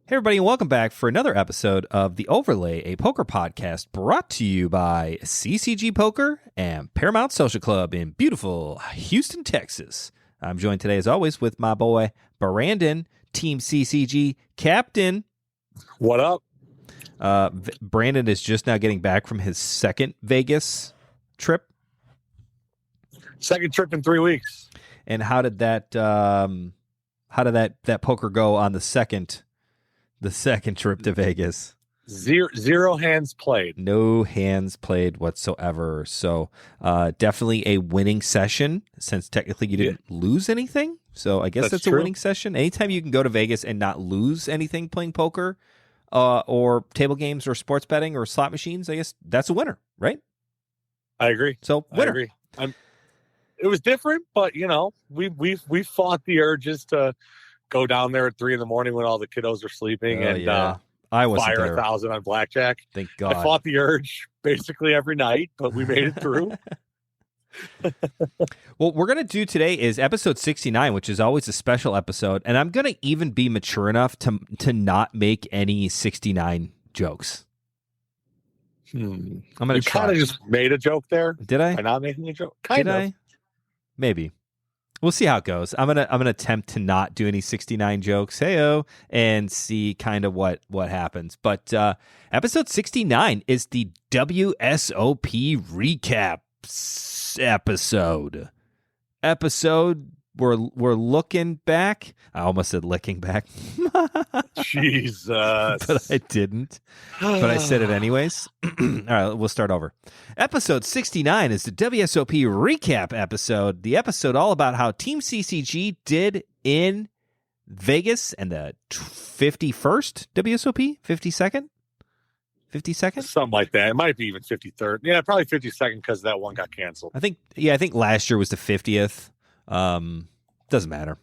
Hey everybody, and welcome back for another episode of The Overlay, a poker podcast brought to you by CCG Poker and Paramount Social Club in beautiful Houston, Texas. I'm joined today, as always, with my boy Brandon, Team CCG captain. What up? Brandon is just now getting back from his second Vegas trip. Second trip in 3 weeks. And how did that poker go on the second trip to Vegas? Zero hands played. No hands played whatsoever. So definitely a winning session, since technically you didn't lose anything. So I guess that's a winning session. Anytime you can go to Vegas and not lose anything playing poker or table games or sports betting or slot machines, I guess that's a winner, right? I agree. So winner. I agree. It was different, but we fought the urges to go down there at 3 a.m. when all the kiddos are sleeping I wasn't fire there. 1,000 on blackjack. Thank God. I fought the urge basically every night, but we made it through. What we're going to do today is episode 69, which is always a special episode, and I'm going to even be mature enough to not make any 69 jokes. I'm going to try. You kind of just made a joke there. Did I? By not making a joke? Did I? Maybe. We'll see how it goes. I'm gonna attempt to not do any 69 jokes, heyo, and see kind of what happens. But episode 69 is the WSOP recap episode. We're looking back. I almost said licking back. Jesus. But I didn't. But I said it anyways. All right, we'll start over. Episode 69 is the WSOP recap episode. The episode all about how Team CCG did in Vegas and the 51st WSOP? 52nd? 52nd? Something like that. It might be even 53rd. Yeah, probably 52nd because that one got canceled. I think last year was the 50th. Doesn't matter.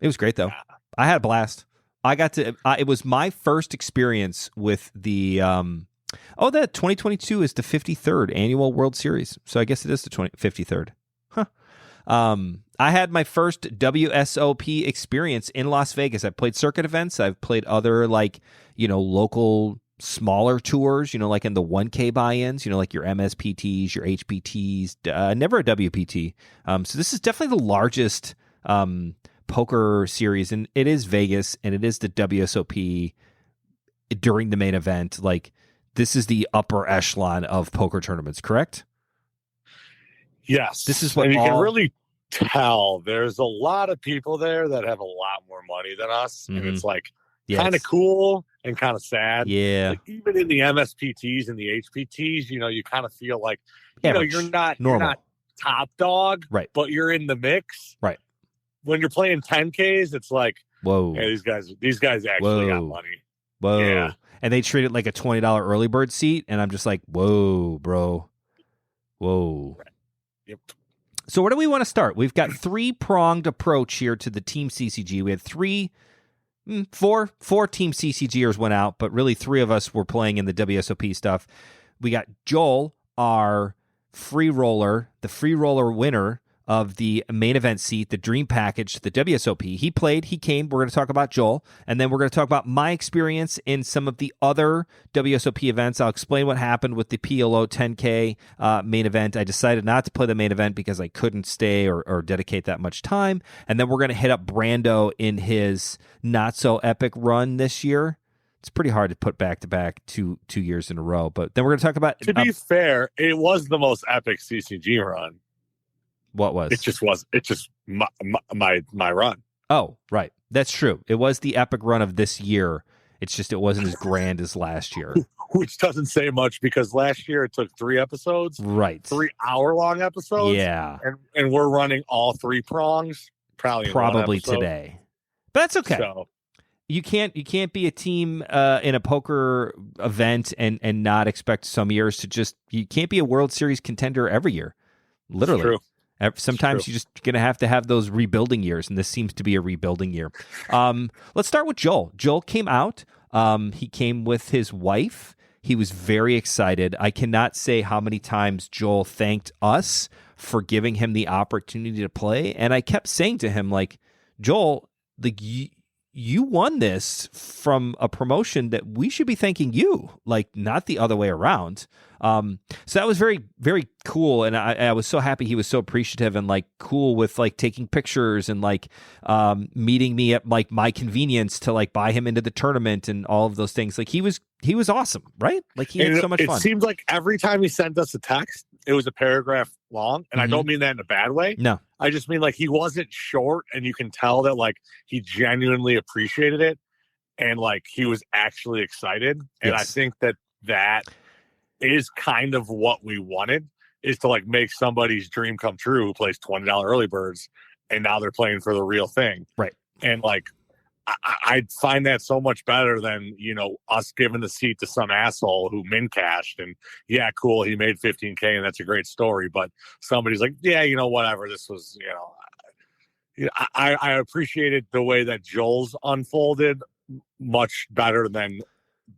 It was great though. I had a blast. I got to. It was my first experience with the. That 2022 is the 53rd annual World Series, so I guess it is the 53rd. Huh. I had my first WSOP experience in Las Vegas. I played circuit events. I've played other local smaller tours. Like in the 1K buy-ins. Like your MSPTs, your HPTs. Never a WPT. So this is definitely the largest poker series, and it is Vegas, and it is the WSOP during the main event. Like, this is the upper echelon of poker tournaments, correct? Yes. This is what and you can really tell there's a lot of people there that have a lot more money than us, and it's like kind of cool and kind of sad. Yeah. Like, even in the MSPTs and the HPTs, you kind of feel like you're not top dog, right? But you're in the mix, right? When you're playing 10Ks, it's like, whoa, hey, these guys actually got money. Whoa. Yeah. And they treat it like a $20 early bird seat, and I'm just like, whoa, bro. Whoa. Right. Yep. So where do we want to start? We've got three-pronged approach here to the Team CCG. We had four Team CCGers went out, but really three of us were playing in the WSOP stuff. We got Joel, our free roller, the free roller winner of the main event seat, the Dream package, the WSOP. He played, he came. We're going to talk about Joel, and then we're going to talk about my experience in some of the other WSOP events. I'll explain what happened with the PLO 10K main event. I decided not to play the main event because I couldn't stay or dedicate that much time. And then we're going to hit up Brando in his not-so-epic run this year. It's pretty hard to put back-to-back two years in a row. But then we're going to talk about... To be fair, it was the most epic CCG run. What was? It just was. It's just my run. Oh, right. That's true. It was the epic run of this year. It's just it wasn't as grand as last year. Which doesn't say much because last year it took 3 episodes. Right. 3 hour-long episodes. Yeah. And we're running all 3 prongs probably today. But that's okay. So, you can't be a team in a poker event and not expect some years to just... You can't be a World Series contender every year. Literally. True. Sometimes you're just going to have those rebuilding years, and this seems to be a rebuilding year. Let's start with Joel. Joel came out. He came with his wife. He was very excited. I cannot say how many times Joel thanked us for giving him the opportunity to play, and I kept saying to him, like, Joel, like, you won this from a promotion that we should be thanking you, like not the other way around. So that was very, very cool. And I was so happy he was so appreciative and like cool with like taking pictures and like meeting me at like my convenience to like buy him into the tournament and all of those things. Like he was awesome, right? Like he had so much fun. It seems like every time he sent us a text, it was a paragraph long. And I don't mean that in a bad way. No. I just mean like he wasn't short, and you can tell that like he genuinely appreciated it and like he was actually excited. And I think that is kind of what we wanted, is to like make somebody's dream come true who plays $20 early birds and now they're playing for the real thing. Right. And like I find that so much better than, you know, us giving the seat to some asshole who min cashed and yeah, cool, he made 15K and that's a great story. But somebody's like, yeah, you know, whatever. This was, you know, I appreciated the way that Joel's unfolded much better than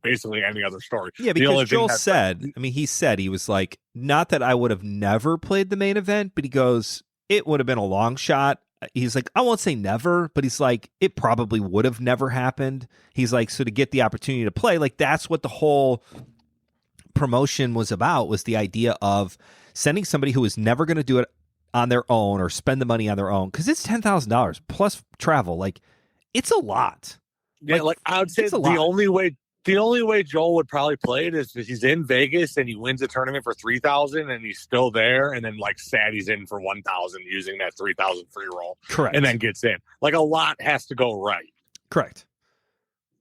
basically any other story. Yeah, because Joel said, I mean, he said, he was like, not that I would have never played the main event, but he goes, it would have been a long shot. He's like, I won't say never, but he's like, it probably would have never happened. He's like, so to get the opportunity to play, like that's what the whole promotion was about, was the idea of sending somebody who was never going to do it on their own or spend the money on their own. Cause it's $10,000 plus travel. Like it's a lot. Yeah. Like I would say the only way Joel would probably play it is if he's in Vegas and he wins a tournament for 3,000 and he's still there, and then like he's in for 1,000 using that 3,000 free roll. Correct. And then gets in. Like a lot has to go right. Correct.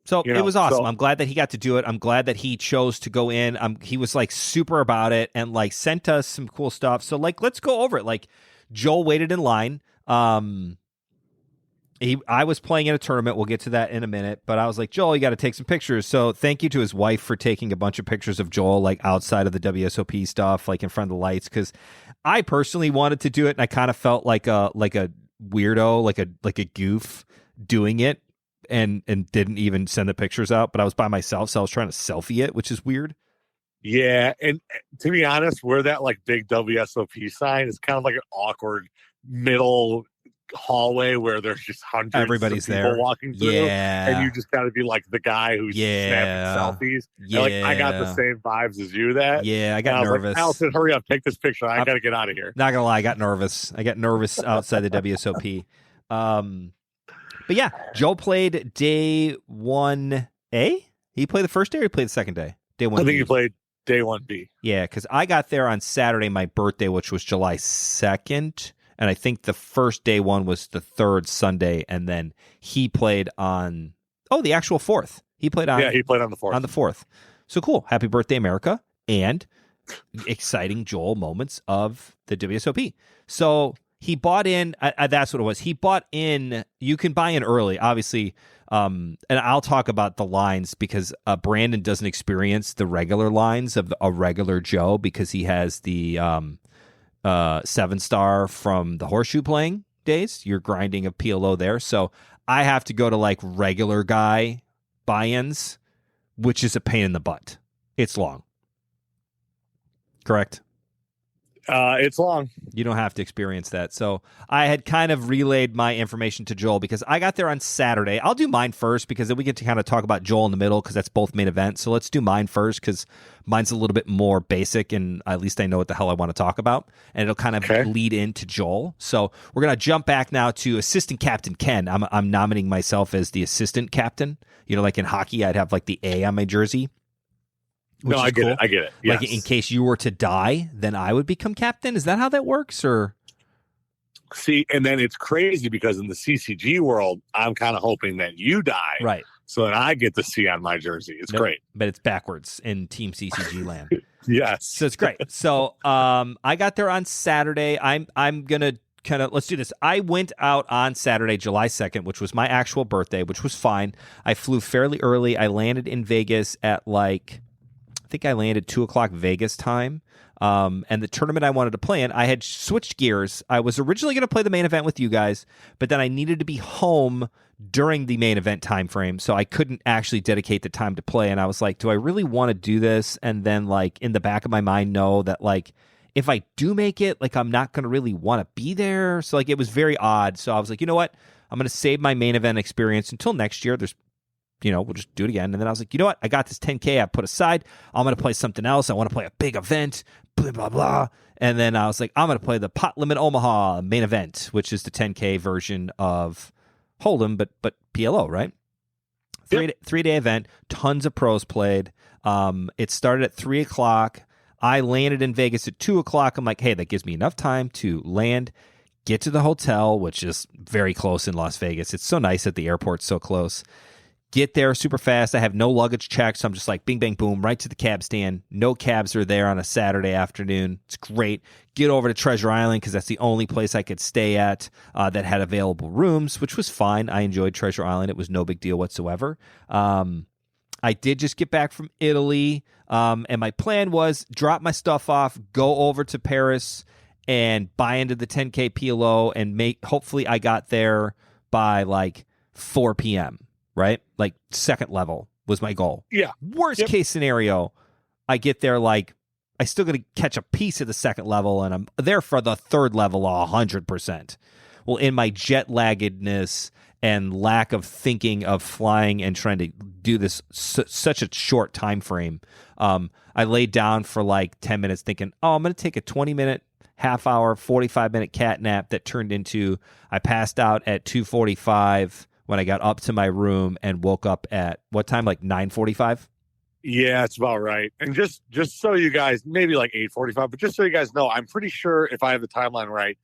So it was awesome. I'm glad that he got to do it. I'm glad that he chose to go in. He was like super about it and like sent us some cool stuff. So like, let's go over it. Like Joel waited in line. I was playing in a tournament. We'll get to that in a minute, but I was like, Joel, you got to take some pictures. So thank you to his wife for taking a bunch of pictures of Joel, like outside of the WSOP stuff, like in front of the lights. Cause I personally wanted to do it. And I kind of felt like a weirdo, like a goof doing it and didn't even send the pictures out, but I was by myself. So I was trying to selfie it, which is weird. Yeah. And to be honest, where that like big WSOP sign is kind of like an awkward middle hallway where there's just hundreds everybody's of people there walking through, and you just got to be like the guy who's snapping selfies. Yeah, and, like I got the same vibes as you. I got nervous. Like, Allison, hurry up, take this picture. I got to get out of here. Not gonna lie, I got nervous outside the WSOP. But yeah, Joe played day 1A. He played the first day, or he played the second day? Day 1B. I think he played day 1B. Yeah, because I got there on Saturday, my birthday, which was July 2nd. And I think the first day one was the third Sunday, and then he played on the actual 4th. He played on the 4th. On the 4th. So cool. Happy birthday, America. And exciting Joel moments of the WSOP. So he bought in, that's what it was. He bought in, you can buy in early, obviously. And I'll talk about the lines because Brandon doesn't experience the regular lines of a regular Joe because he has the 7-star from the horseshoe playing days. You're grinding a PLO there. So I have to go to like regular guy buy-ins, which is a pain in the butt. It's long. Correct? It's long. You don't have to experience that. So I had kind of relayed my information to Joel because I got there on Saturday. I'll do mine first because then we get to kind of talk about Joel in the middle because that's both main events. So let's do mine first because mine's a little bit more basic and at least I know what the hell I want to talk about. And it'll kind of lead into Joel. So we're going to jump back now to Assistant Captain Ken. I'm nominating myself as the assistant captain. You know, like in hockey, I'd have like the A on my jersey. No, I get it. Yes. Like in case you were to die, then I would become captain. Is that how that works? Or see, and then it's crazy because in the CCG world, I'm kind of hoping that you die, right? So that I get the C on my jersey. It's great, but it's backwards in Team CCG land. Yes, so it's great. So I got there on Saturday. I'm gonna kind of let's do this. I went out on Saturday, July 2nd, which was my actual birthday, which was fine. I flew fairly early. I landed in Vegas at I think I landed 2:00 Vegas time. And the tournament I wanted to play in, I had switched gears. I was originally going to play the main event with you guys, but then I needed to be home during the main event time frame, so I couldn't actually dedicate the time to play. And I was like, do I really want to do this? And then like in the back of my mind, know that like if I do make it, like I'm not going to really want to be there. So like it was very odd. So I was like, you know what? I'm going to save my main event experience until next year. There's, we'll just do it again. And then I was like, you know what? I got this 10K I put aside. I'm going to play something else. I want to play a big event, blah, blah, blah. And then I was like, I'm going to play the Pot Limit Omaha main event, which is the 10K version of Hold'em, but PLO, right? Three-day event, tons of pros played. It started at 3 o'clock. I landed in Vegas at 2 o'clock. I'm like, hey, that gives me enough time to land, get to the hotel, which is very close in Las Vegas. It's so nice that the airport's so close. Get there super fast. I have no luggage checked, so I'm just like bing, bang, boom, right to the cab stand. No cabs are there on a Saturday afternoon. It's great. Get over to Treasure Island because that's the only place I could stay at that had available rooms, which was fine. I enjoyed Treasure Island. It was no big deal whatsoever. I did just get back from Italy, and my plan was drop my stuff off, go over to Paris, and buy into the 10K PLO, and hopefully I got there by like 4 p.m., right? Like second level was my goal. Yeah. Worst case scenario, I get there like I still got to catch a piece of the second level, and I'm there for the third level 100%. Well, in my jet laggedness and lack of thinking of flying and trying to do this such a short time frame, I laid down for like 10 minutes thinking, I'm going to take a 20-minute, half-hour, 45-minute cat nap that turned into I passed out at 2:45 when I got up to my room and woke up at what time? Like 9:45? Yeah, it's about right. And just so you guys, maybe like 8:45, but just so you guys know, I'm pretty sure if I have the timeline right,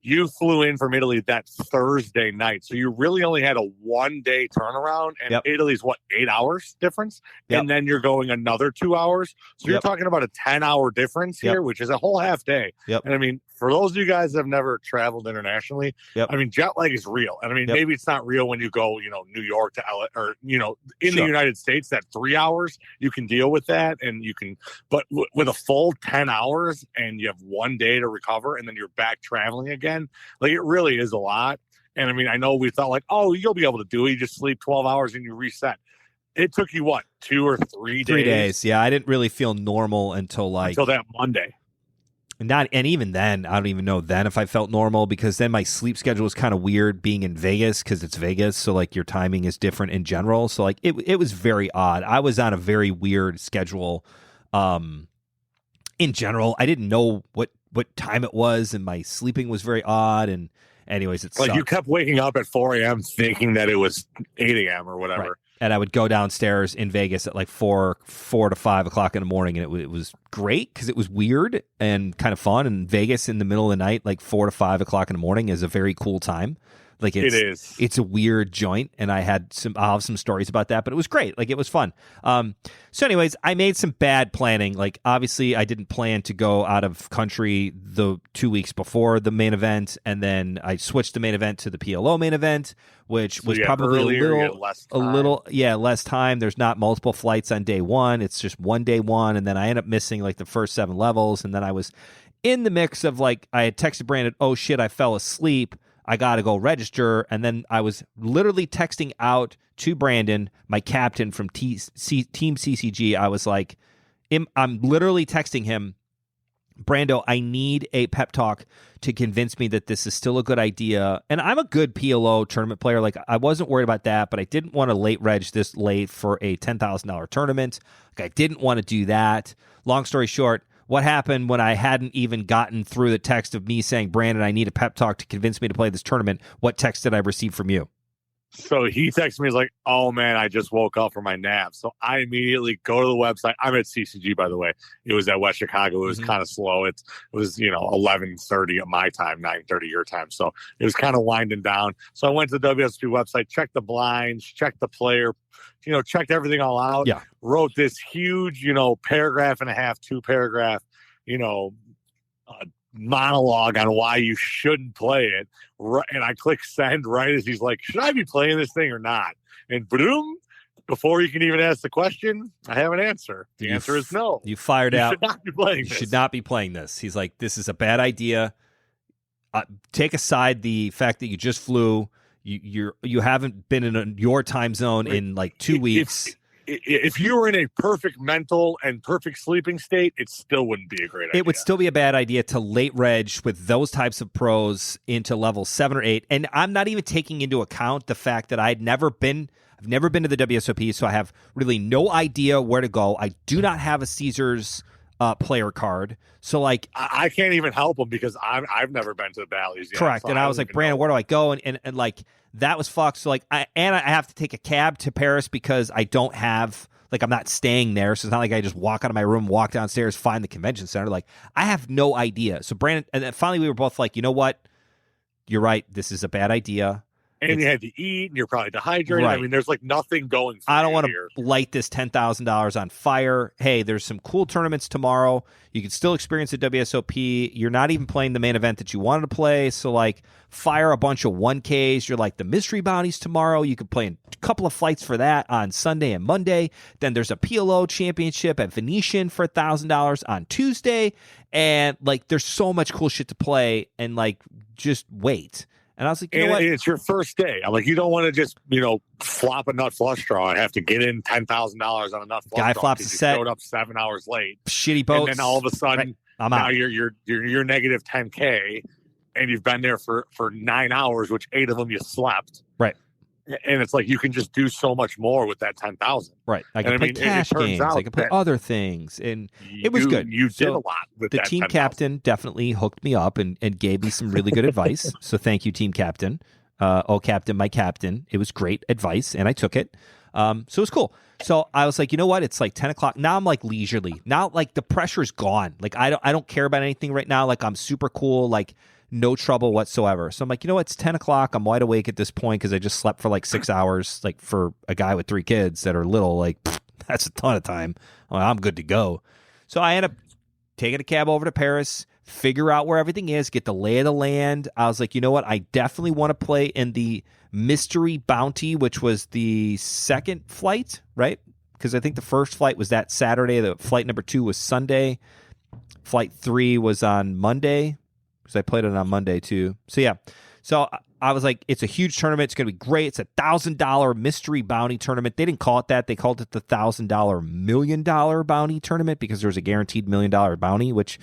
you flew in from Italy that Thursday night. So you really only had a 1-day turnaround, and Italy's 8 hours difference? And then you're going another 2 hours. So you're talking about a 10-hour difference here, which is a whole half day. And I mean, for those of you guys that have never traveled internationally, I mean, jet lag is real. And I mean, maybe it's not real when you go, New York to LA or, in the United States, that 3 hours, you can deal with that. And you can, but with a full 10 hours and you have 1 day to recover and then you're back traveling again, like it really is a lot. And I mean, I know we thought like, you'll be able to do it. You just sleep 12 hours and you reset. It took you 2 or 3 days? 3 days. Yeah. I didn't really feel normal until that Monday. And even then, I don't even know then if I felt normal, because then my sleep schedule was kind of weird being in Vegas because it's Vegas. So like your timing is different in general. So like it was very odd. I was on a very weird schedule. In general, I didn't know what time it was, and my sleeping was very odd. And anyways, it's like you kept waking up at 4 a.m. thinking that it was 8 a.m. or whatever. Right. And I would go downstairs in Vegas at like 4 to 5 o'clock in the morning, and it was great because it was weird and kind of fun. And Vegas in the middle of the night, like 4 to 5 o'clock in the morning, is a very cool time. Like it is. It's a weird I'll have some stories about that, but it was great. Like it was fun. So anyways, I made some bad planning. Like obviously I didn't plan to go out of country the 2 weeks before the main event. And then I switched the main event to the PLO main event, which was probably less time. There's not multiple flights on day one. It's just one day one. And then I end up missing like the first 7 levels. And then I was in the mix of like, I had texted Brandon, oh shit, I fell asleep. I got to go register. And then I was literally texting out to Brandon, my captain from Team CCG. I was like, I'm literally texting him, Brando, I need a pep talk to convince me that this is still a good idea. And I'm a good PLO tournament player. Like I wasn't worried about that, but I didn't want to late reg this late for a $10,000 tournament. Like I didn't want to do that. Long story short, what happened when I hadn't even gotten through the text of me saying, Brandon, I need a pep talk to convince me to play this tournament? What text did I receive from you? So he texted me, he's like, oh man, I just woke up from my nap. So I immediately go to the website. I'm at CCG, by the way. It was at West Chicago. It was kind of slow. It was, 11:30 at my time, 9:30 your time. So it was kind of winding down. So I went to the WSOP website, checked the blinds, checked the player, checked everything all out. Yeah. Wrote this huge, paragraph and a half, 2-paragraph, monologue on why you shouldn't play it. And I click send right as he's like, should I be playing this thing or not? And boom, before you can even ask the question, I have an answer. The answer is no. You fired out. Should not be playing you this. should not be playing this. He's like, this is a bad idea. Take aside the fact that you just flew. You haven't been in your time zone in like 2 weeks. if you were in a perfect mental and perfect sleeping state, it still wouldn't be a great idea. It would still be a bad idea to late reg with those types of pros into level 7 or 8. And I'm not even taking into account the fact that I've never been to the WSOP, so I have really no idea where to go. I do not have a Caesars player card. So like I can't even help them because I've never been to the Valleys yet. Correct. So and I was like, Brandon, where do I go? And like that was fucked. So like I have to take a cab to Paris because I don't have, like, I'm not staying there. So it's not like I just walk out of my room, walk downstairs, find the convention center. Like, I have no idea. So Brandon, and then finally we were both like, you know what? You're right. This is a bad idea. And you had to eat, and you're probably dehydrated. Right. I mean, there's like nothing going for I don't want to light this $10,000 on fire. Hey, there's some cool tournaments tomorrow. You can still experience the WSOP. You're not even playing the main event that you wanted to play. So, like, fire a bunch of 1Ks. You're like the mystery bounties tomorrow. You could play a couple of flights for that on Sunday and Monday. Then there's a PLO championship at Venetian for $1,000 on Tuesday. And, like, there's so much cool shit to play. And, like, just wait. And I was like, you know what? It's your first day. I'm like, you don't want to just, flop a nut flush draw and have to get in $10,000 on a nut flush Guy draw. flops a set. Showed up 7 hours late. Shitty boats. And then all of a sudden, right. I'm now out. you're negative 10K, and you've been there for 9 hours, which 8 of them you slept. Right. And it's like you can just do so much more with that 10,000. Right. I can play cash games. I can play other things. And it was good. You did a lot with the that team 10,000. captain definitely hooked me up and gave me some really good advice. So thank you, team captain. Captain, my captain. It was great advice, and I took it. So it was cool. So I was like, you know what? It's like 10 o'clock. Now I'm like leisurely. Now, like, the pressure's gone. Like, I don't care about anything right now. Like, I'm super cool. Like, no trouble whatsoever. So I'm like, you know what? It's 10 o'clock. I'm wide awake at this point because I just slept for like 6 hours. Like, for a guy with 3 kids that are little, like, that's a ton of time. I'm good to go. So I end up taking a cab over to Paris, figure out where everything is, get the lay of the land. I was like, you know what? I definitely want to play in the Mystery Bounty, which was the second flight, right? Because I think the first flight was that Saturday. The flight number 2 was Sunday. Flight 3 was on Monday, because I played it on Monday too. So yeah. So I was like, it's a huge tournament. It's going to be great. It's $1,000 mystery bounty tournament. They didn't call it that. They called it the $1,000 million bounty tournament because there was a guaranteed $1 million bounty, which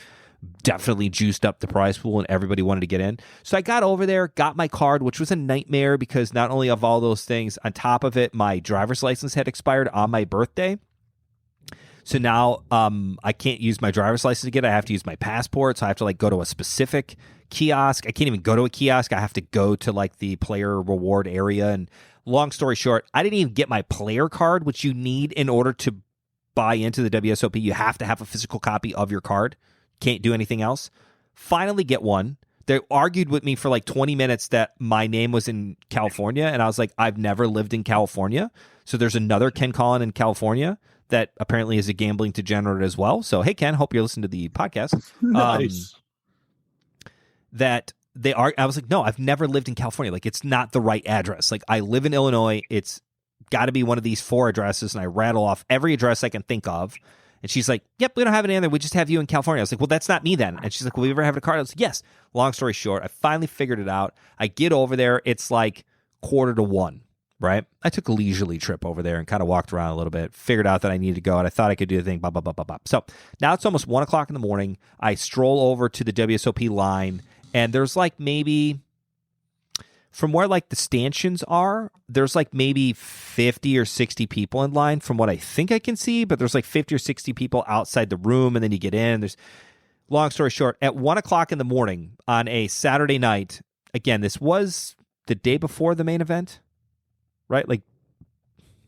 definitely juiced up the prize pool and everybody wanted to get in. So I got over there, got my card, which was a nightmare because not only of all those things, on top of it, my driver's license had expired on my birthday. So now I can't use my driver's license again. I have to use my passport. So I have to, like, go to a specific kiosk. I can't even go to a kiosk. I have to go to, like, the player reward area. And long story short, I didn't even get my player card, which you need in order to buy into the WSOP. You have to have a physical copy of your card. Can't do anything else. Finally get one. They argued with me for like 20 minutes that my name was in California. And I was like, I've never lived in California. So there's another Ken Collin in California that apparently is a gambling degenerate as well. So, hey, Ken, hope you're listening to the podcast. Nice. I was like, no, I've never lived in California. Like, it's not the right address. Like, I live in Illinois. It's got to be one of these 4 addresses. And I rattle off every address I can think of. And she's like, yep, we don't have any other. We just have you in California. I was like, well, that's not me then. And she's like, well, you ever have a card? I was like, yes. Long story short, I finally figured it out. I get over there. It's like 12:45, right? I took a leisurely trip over there and kind of walked around a little bit, figured out that I needed to go, and I thought I could do the thing, blah, blah, blah, blah, blah. So now it's almost 1 o'clock in the morning. I stroll over to the WSOP line, and there's like maybe, from where like the stanchions are, there's like maybe 50 or 60 people in line from what I think I can see, but there's like 50 or 60 people outside the room, and then you get in. There's, long story short, at 1 o'clock in the morning on a Saturday night, again, this was the day before the main event, right? Like,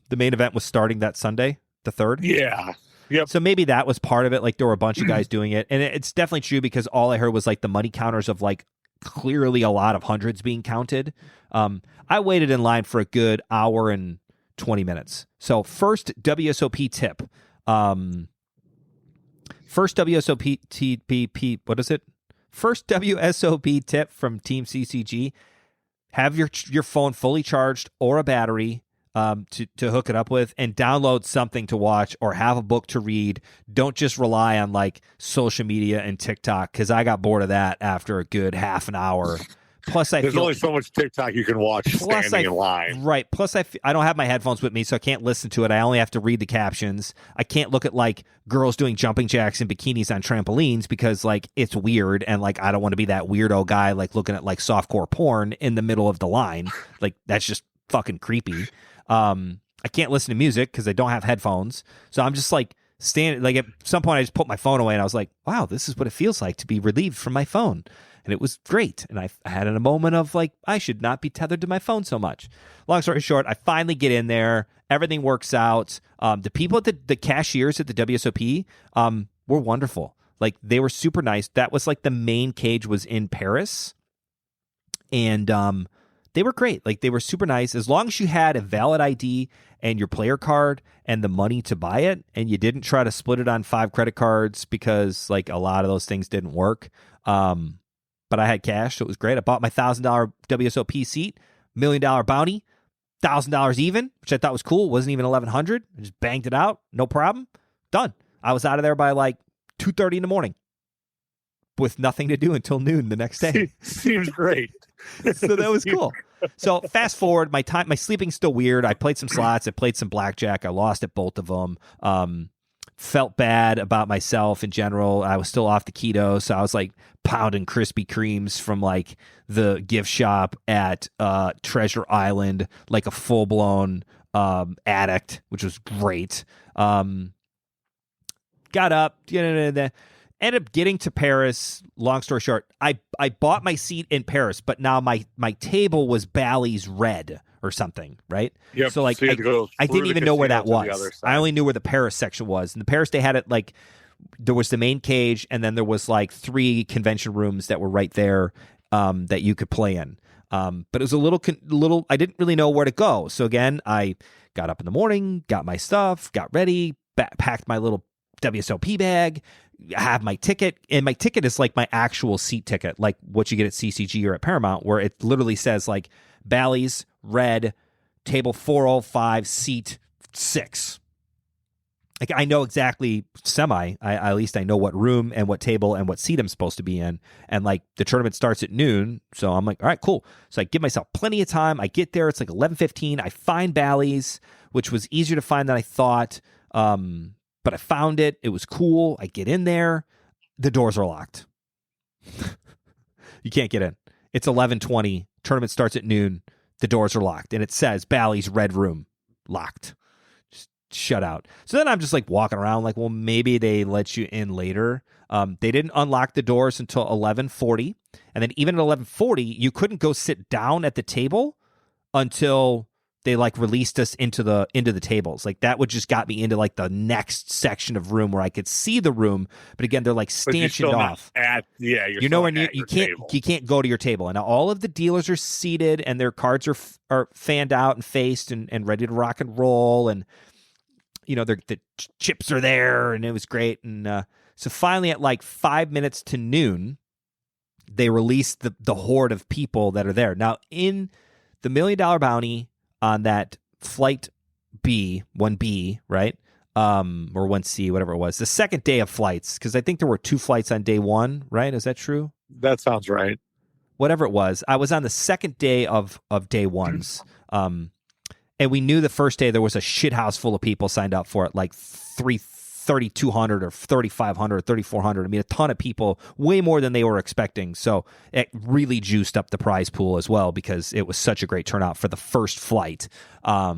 the main event was starting that Sunday, the 3rd. Yeah. Yep. So maybe that was part of it. Like, there were a bunch of guys doing it. And it's definitely true because all I heard was like the money counters of like clearly a lot of hundreds being counted. I waited in line for a good hour and 20 minutes. So first WSOP tip. First WSOP TPP, what is it? First WSOP tip from Team CCG. Have your phone fully charged or a battery to hook it up with, and download something to watch or have a book to read. Don't just rely on like social media and TikTok, because I got bored of that after a good half an hour Plus, I There's feel only so much TikTok you can watch standing in line. Right. Plus, I don't have my headphones with me, so I can't listen to it. I only have to read the captions. I can't look at like girls doing jumping jacks and bikinis on trampolines because like it's weird, and like I don't want to be that weirdo guy like looking at like softcore porn in the middle of the line. Like that's just fucking creepy. I can't listen to music because I don't have headphones, so I'm just like standing. Like at some point, I just put my phone away, and I was like, "Wow, this is what it feels like to be relieved from my phone." And it was great. And I had a moment of like, I should not be tethered to my phone so much. Long story short, I finally get in there. Everything works out. The people at the cashiers at the WSOP were wonderful. Like they were super nice. That was like the main cage was in Paris. And they were great. Like they were super nice. As long as you had a valid ID and your player card and the money to buy it, and you didn't try to split it on 5 credit cards because like a lot of those things didn't work. But I had cash, so it was great. I bought my $1,000 WSOP seat, $1 million bounty, $1,000 even, which I thought was cool. It wasn't even $1,100. I just banged it out, no problem, done. I was out of there by like 2:30 in the morning with nothing to do until noon the next day. Seems great. So that was cool. So fast forward, my sleeping's still weird. I played some slots, I played some blackjack, I lost at both of them. Felt bad about myself in general. I was still off the keto, so I was like pounding Krispy Kremes from like the gift shop at Treasure Island like a full-blown addict, which was great. Got up, ended up getting to Paris. Long story short, I bought my seat in Paris, but now my table was Bally's red or something, right? Yep. So like I didn't even know where that was. I only knew where the Paris section was. And the Paris, they had it like there was the main cage, and then there was like 3 convention rooms that were right there that you could play in. But it was a little. I didn't really know where to go. So again, I got up in the morning, got my stuff, got ready, packed my little WSOP bag. I have my ticket, and my ticket is like my actual seat ticket, like what you get at CCG or at Paramount, where it literally says like Bally's red, table 405, seat 6. Like I know exactly at least I know what room and what table and what seat I'm supposed to be in. And like the tournament starts at noon. So I'm like, all right, cool. So I give myself plenty of time. I get there. It's like 11:15. I find Bally's, which was easier to find than I thought. But I found it. It was cool. I get in there. The doors are locked. You can't get in. It's 11:20. Tournament starts at noon. The doors are locked. And it says Bally's red room locked. Just shut out. So then I'm just like walking around like, well, maybe they let you in later. They didn't unlock the doors until 11:40. And then even at 11:40, you couldn't go sit down at the table until they like released us into the tables. Like that would just got me into like the next section of room where I could see the room. But again, they're like stanchioned off. You're nowhere near. You can't go to your table. And all of the dealers are seated and their cards are fanned out and faced and ready to rock and roll. And the chips are there, and it was great. And so finally, at like 5 minutes to noon, they released the horde of people that are there. Now in the $1 million bounty on that flight B, 1B, right? Or 1C, whatever it was. The second day of flights, because I think there were 2 flights on day 1, right? Is that true? That sounds right. Whatever it was. I was on the second day of day 1s. And we knew the first day there was a shit house full of people signed up for it, like 3,200 or 3,500 or 3,400. I mean, a ton of people, way more than they were expecting. So it really juiced up the prize pool as well because it was such a great turnout for the first flight. I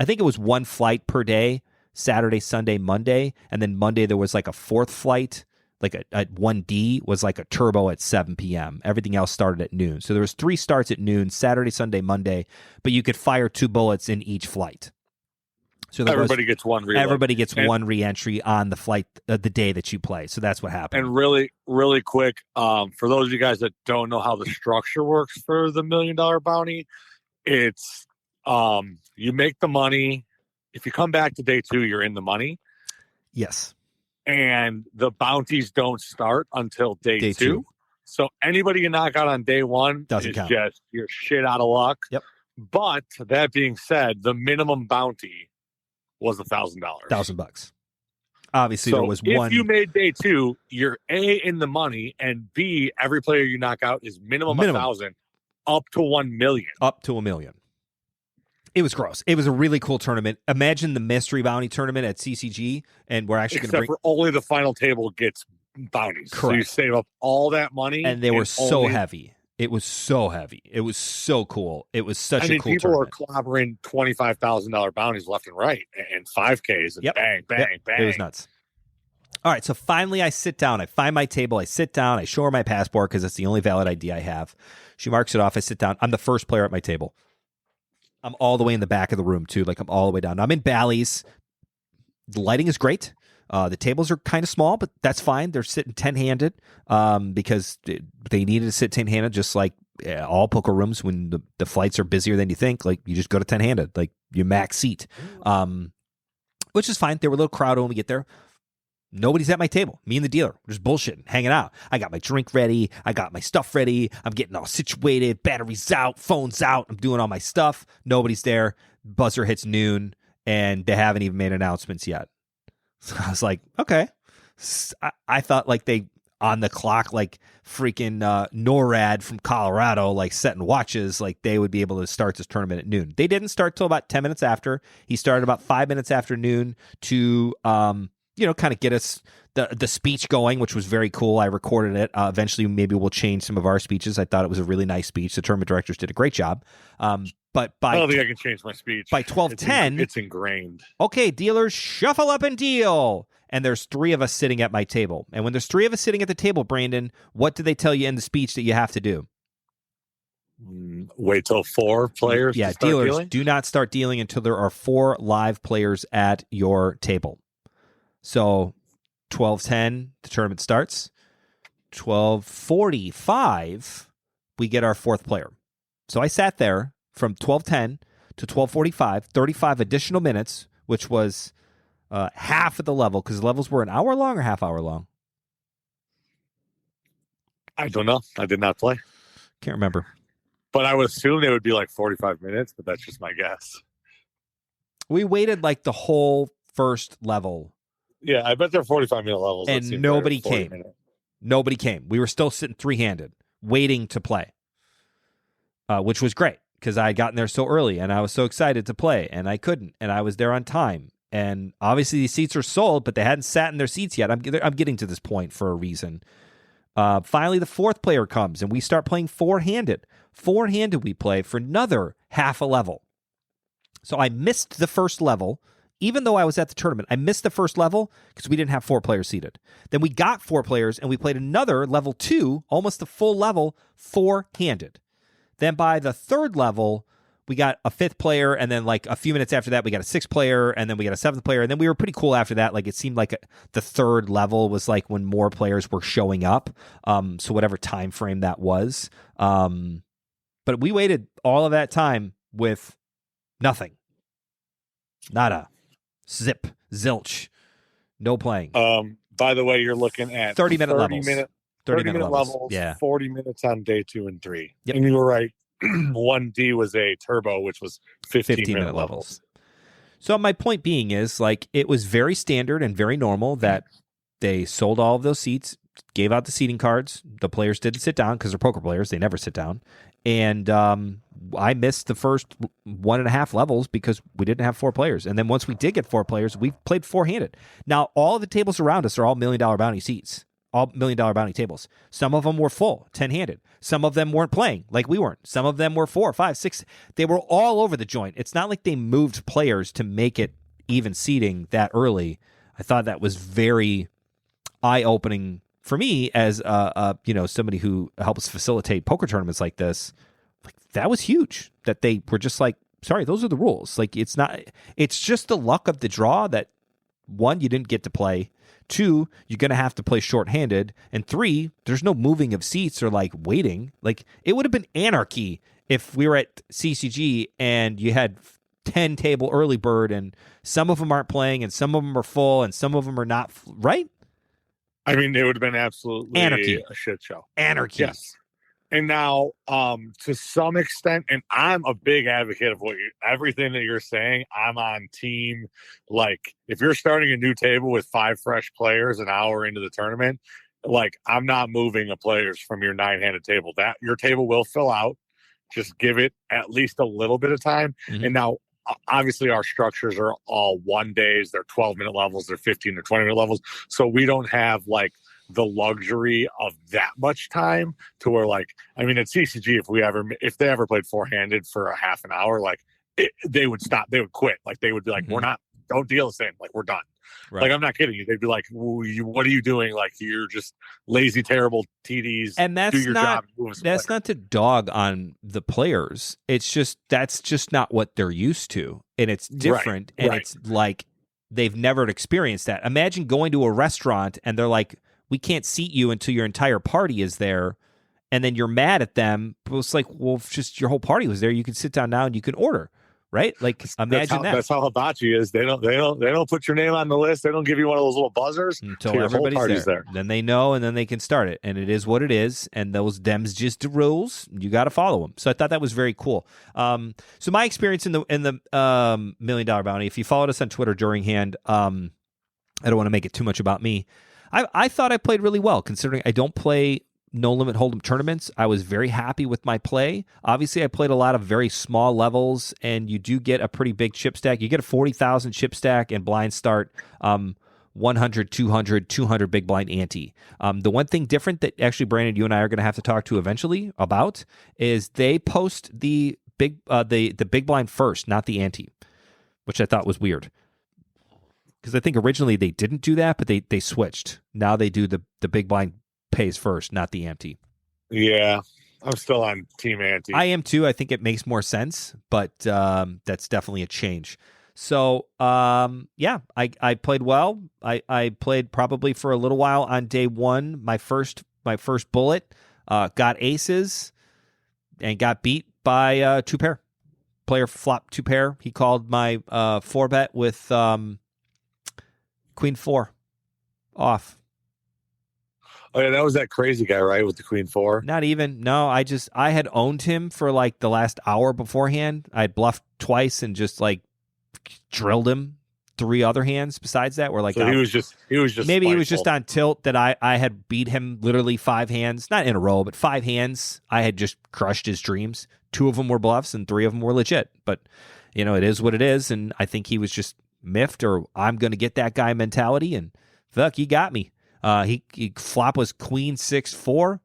think it was 1 flight per day, Saturday, Sunday, Monday. And then Monday there was like a 4th flight, like a 1D was like a turbo at 7 p.m. Everything else started at noon. So there was 3 starts at noon, Saturday, Sunday, Monday, but you could fire 2 bullets in each flight. So everybody gets one reload. Everybody gets one re-entry on the flight the day that you play. So that's what happened. And really, really quick, for those of you guys that don't know how the structure works for the $1 million bounty, it's you make the money. If you come back to day 2, you're in the money. Yes. And the bounties don't start until day 2. So anybody you knock out on day 1 doesn't count. Just you're shit out of luck. Yep. But that being said, the minimum bounty was $1,000. $1,000. Obviously, so there was if one. If you made day 2, you're A, in the money, and B, every player you knock out is minimum 1,000. up to 1 million. Up to 1 million. It was gross. It was a really cool tournament. Imagine the mystery bounty tournament at CCG, and we're actually going to bring. Except for only the final table gets bounties. Correct. So you save up all that money, and they were so heavy. It was so heavy. It was so cool. It was such a cool people tournament. are clobbering $25,000 bounties left and right, and 5Ks, and bang, bang, bang. It was nuts. All right, so finally I sit down. I find my table. I sit down. I show her my passport because it's the only valid ID I have. She marks it off. I sit down. I'm the first player at my table. I'm all the way in the back of the room, too. Like, I'm all the way down. I'm in Bally's. The lighting is great. The tables are kind of small, but that's fine. They're sitting 10-handed because they needed to sit 10-handed, just like all poker rooms when the flights are busier than you think. Like, you just go to 10-handed, like your max seat, which is fine. There were a little crowd when we get there. Nobody's at my table. Me and the dealer. We're just bullshitting, hanging out. I got my drink ready. I got my stuff ready. I'm getting all situated. Batteries out. Phones out. I'm doing all my stuff. Nobody's there. Buzzer hits noon, and they haven't even made announcements yet. So I was like, okay. I thought like they on the clock, like freaking NORAD from Colorado, like setting watches, like they would be able to start this tournament at noon. They didn't start till about 10 minutes after. He started about 5 minutes after noon to kind of get us the speech going, which was very cool. I recorded it. Eventually, maybe we'll change some of our speeches. I thought it was a really nice speech. The tournament directors did a great job. But I don't think I can change my speech. By 12:10, it's ingrained. Okay, dealers, shuffle up and deal. And there's 3 of us sitting at my table. And when there's 3 of us sitting at the table, Brandon, what do they tell you in the speech that you have to do? Wait till 4 players. Yeah, to start dealers, dealing? do not start dealing until there are 4 live players at your table. So 12:10, the tournament starts. 12:45, we get our 4th player. So I sat there from 12:10 to 12:45, 35 additional minutes, which was half of the level, because the levels were an hour long or half hour long. I don't know. I did not play. Can't remember. But I would assume they would be like 45 minutes, but that's just my guess. We waited like the whole first level. Yeah, I bet they're 45-minute levels. And nobody came. Nobody came. We were still sitting 3-handed, waiting to play, which was great because I had gotten there so early and I was so excited to play, and I couldn't, and I was there on time. And obviously these seats are sold, but they hadn't sat in their seats yet. I'm getting to this point for a reason. Finally, the 4th player comes, and we start playing 4-handed. 4-handed we play for another half a level. So I missed the first level. Even though I was at the tournament, I missed the first level because we didn't have 4 players seated. Then we got 4 players, and we played another level 2, almost the full level, 4-handed. Then by the 3rd level, we got a 5th player, and then like a few minutes after that, we got a 6th player, and then we got a 7th player, and then we were pretty cool after that. Like it seemed like the 3rd level was like when more players were showing up. So whatever time frame that was. But we waited all of that time with nothing. Nada. Zip. Zilch. No playing. By the way, you're looking at 30-minute levels. 30-minute levels. Yeah. 40 minutes on day 2 and 3. Yep. And you were right. 1D was a turbo, which was 15-minute levels. So my point being is, like, it was very standard and very normal that they sold all of those seats, gave out the seating cards. The players didn't sit down because they're poker players. They never sit down. And I missed the first 1.5 levels because we didn't have 4 players. And then once we did get 4 players, we played 4-handed. Now, all the tables around us are all $1 million bounty seats, all $1 million bounty tables. Some of them were full, 10-handed. Some of them weren't playing like we weren't. Some of them were 4, 5, 6. They were all over the joint. It's not like they moved players to make it even seating that early. I thought that was very eye-opening for me as somebody who helps facilitate poker tournaments like this. Like, that was huge that they were just like, sorry, those are the rules. Like, it's just the luck of the draw that 1, you didn't get to play. 2, you're going to have to play shorthanded. And 3, there's no moving of seats or like waiting. Like, it would have been anarchy if we were at CCG and you had 10 table early bird and some of them aren't playing and some of them are full and some of them are not, right? I mean, it would have been absolutely anarchy. A shit show. Anarchy. Yes. And now, to some extent, and I'm a big advocate of everything that you're saying. I'm on team. Like, if you're starting a new table with 5 fresh players an hour into the tournament, like, I'm not moving the players from your 9-handed table. That your table will fill out. just give it at least a little bit of time. Mhm. And now, obviously, our structures are all 1 days. They're 12-minute levels. They're 15 to 20-minute levels. So we don't have like the luxury of that much time to where, like, I mean, at CCG, if they ever played four-handed for a half an hour, like they would stop. They would quit. Like they would be like, don't deal the same. Like we're done. Right. Like, I'm not kidding you. They'd be like, what are you doing? Like, you're just lazy, terrible TDs. And that's do your not job. that's not to dog on the players. It's just that's just not what they're used to, and it's different. And it's like they've never experienced that. Imagine going to a restaurant and they're like, "We can't seat you until your entire party is there," and then you're mad at them. But it's like, well, if just your whole party was there, you can sit down now and you can order. Right? Like, imagine that. That's how hibachi is. They don't put your name on the list. They don't give you one of those little buzzers until everybody's there. Then they know, and then they can start it. And it is what it is. And them's just the rules. You got to follow them. So I thought that was very cool. So my experience in the $1 Million Bounty. If you followed us on Twitter during hand, I don't want to make it too much about me. I thought I played really well, considering I don't play No Limit Hold'em tournaments. I was very happy with my play. Obviously, I played a lot of very small levels, and you do get a pretty big chip stack. You get a 40,000 chip stack and blind start, 100, 200, 200 big blind ante. The one thing different that actually, Brandon, you and I are going to have to talk to eventually about is they post the big blind first, not the ante, which I thought was weird. Because I think originally they didn't do that, but they switched. Now they do the big blind pays first, not the ante. Yeah, I'm still on Team Ante. I am too. I think it makes more sense, but that's definitely a change. So, I played well. I played probably for a little while on day one. My first bullet got aces and got beat by two pair. Player flopped two pair. He called my 4-bet with Queen 4 off. Oh yeah, that was that crazy guy, right, with the Queen 4? Not even. No, I had owned him for like the last hour beforehand. I had bluffed twice and just like drilled him 3 other hands besides that. Were like, so he was just maybe spiteful. He was just on tilt that I had beat him literally 5 hands, not in a row, but 5 hands. I had just crushed his dreams. 2 of them were bluffs and 3 of them were legit. But it is what it is, and I think he was just miffed, or I'm going to get that guy mentality, and fuck, he got me. He flop was Queen 6-4.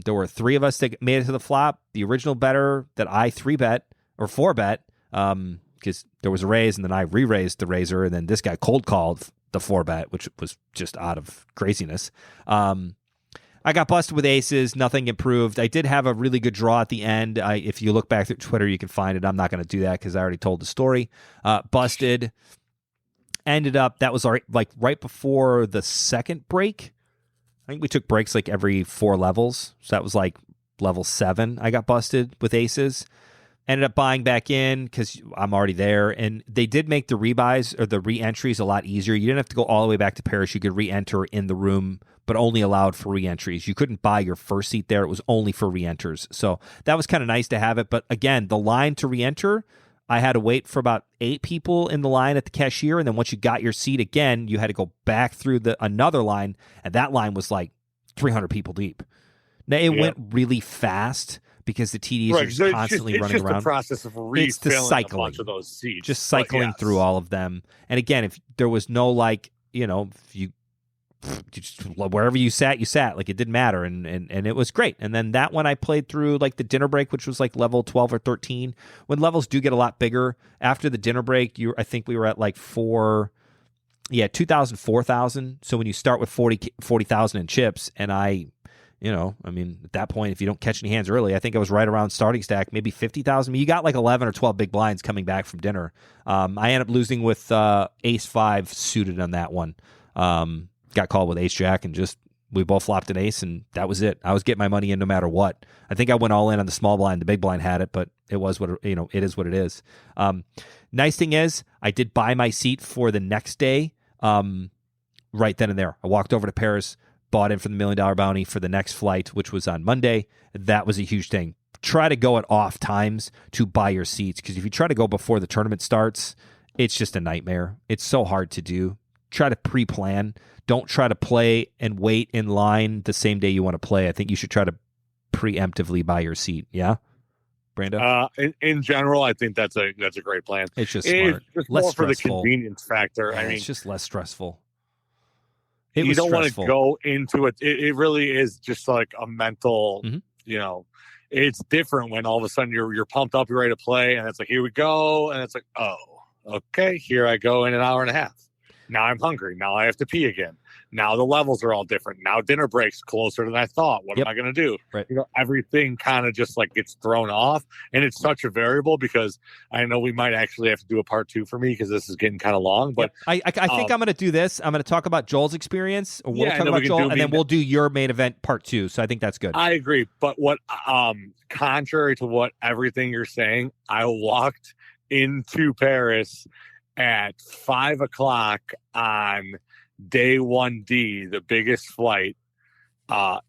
There were 3 of us that made it to the flop. The original better that I 3-bet or 4-bet, because there was a raise, and then I re-raised the raiser, and then this guy cold called the 4-bet, which was just out of craziness. I got busted with aces. Nothing improved. I did have a really good draw at the end. If you look back through Twitter, you can find it. I'm not going to do that because I already told the story. Busted. Ended up, that was right before the second break. I think we took breaks like every 4 levels. So that was like level 7. I got busted with aces. Ended up buying back in because I'm already there. And they did make the rebuys or the re-entries a lot easier. You didn't have to go all the way back to Paris. You could re-enter in the room, but only allowed for re-entries. You couldn't buy your first seat there. It was only for re-enters. So that was kind of nice to have it. But again, the line to re-enter, I had to wait for about 8 people in the line at the cashier, and then once you got your seat again, you had to go back through another line, and that line was like 300 people deep. Now, it went really fast because the TDs are just constantly running around. It's the process of refilling a bunch of those seats. Just cycling through all of them. And again, if there was no if you just wherever you sat, like it didn't matter, and it was great. And then that one I played through like the dinner break, which was like level 12 or 13. When levels do get a lot bigger after the dinner break, I think we were at like 2,000, 4,000. So when you start with 40,000 in chips, and at that point, if you don't catch any hands early, I think I was right around starting stack, maybe 50,000. You got like 11 or 12 big blinds coming back from dinner. I ended up losing with ace 5 suited on that one. Got called with ace jack, and we both flopped an ace, and that was it. I was getting my money in no matter what. I think I went all in on the small blind. The big blind had it, but it was it is what it is. Nice thing is I did buy my seat for the next day right then and there. I walked over to Paris, bought in for the $1 Million Bounty for the next flight, which was on Monday. That was a huge thing. Try to go at off times to buy your seats, because if you try to go before the tournament starts, it's just a nightmare. It's so hard to do. Try to pre-plan. Don't try to play and wait in line the same day you want to play. I think you should try to preemptively buy your seat. Yeah? Brando? In general, I think that's a great plan. It's just smart. It's Less more for the stressful. convenience factor. Yeah, I mean, it's just less stressful. You don't want to go into it. It really is just like a mental, it's different when all of a sudden you're pumped up, you're ready to play, and it's like, here we go. And it's like, oh, okay, here I go in an hour and a half. Now I'm hungry. Now I have to pee again. Now the levels are all different. Now dinner break's closer than I thought. What am I going to do? Right. Everything kind of just like gets thrown off. And it's such a variable because I know we might actually have to do a part 2 for me because this is getting kind of long. But I think I'm going to do this. I'm going to talk about Joel's experience. Or we'll talk about Joel, and then we'll do your main event part 2. So I think that's good. I agree. But what, contrary to what everything you're saying, I walked into Paris at 5:00 on day 1D, the biggest flight,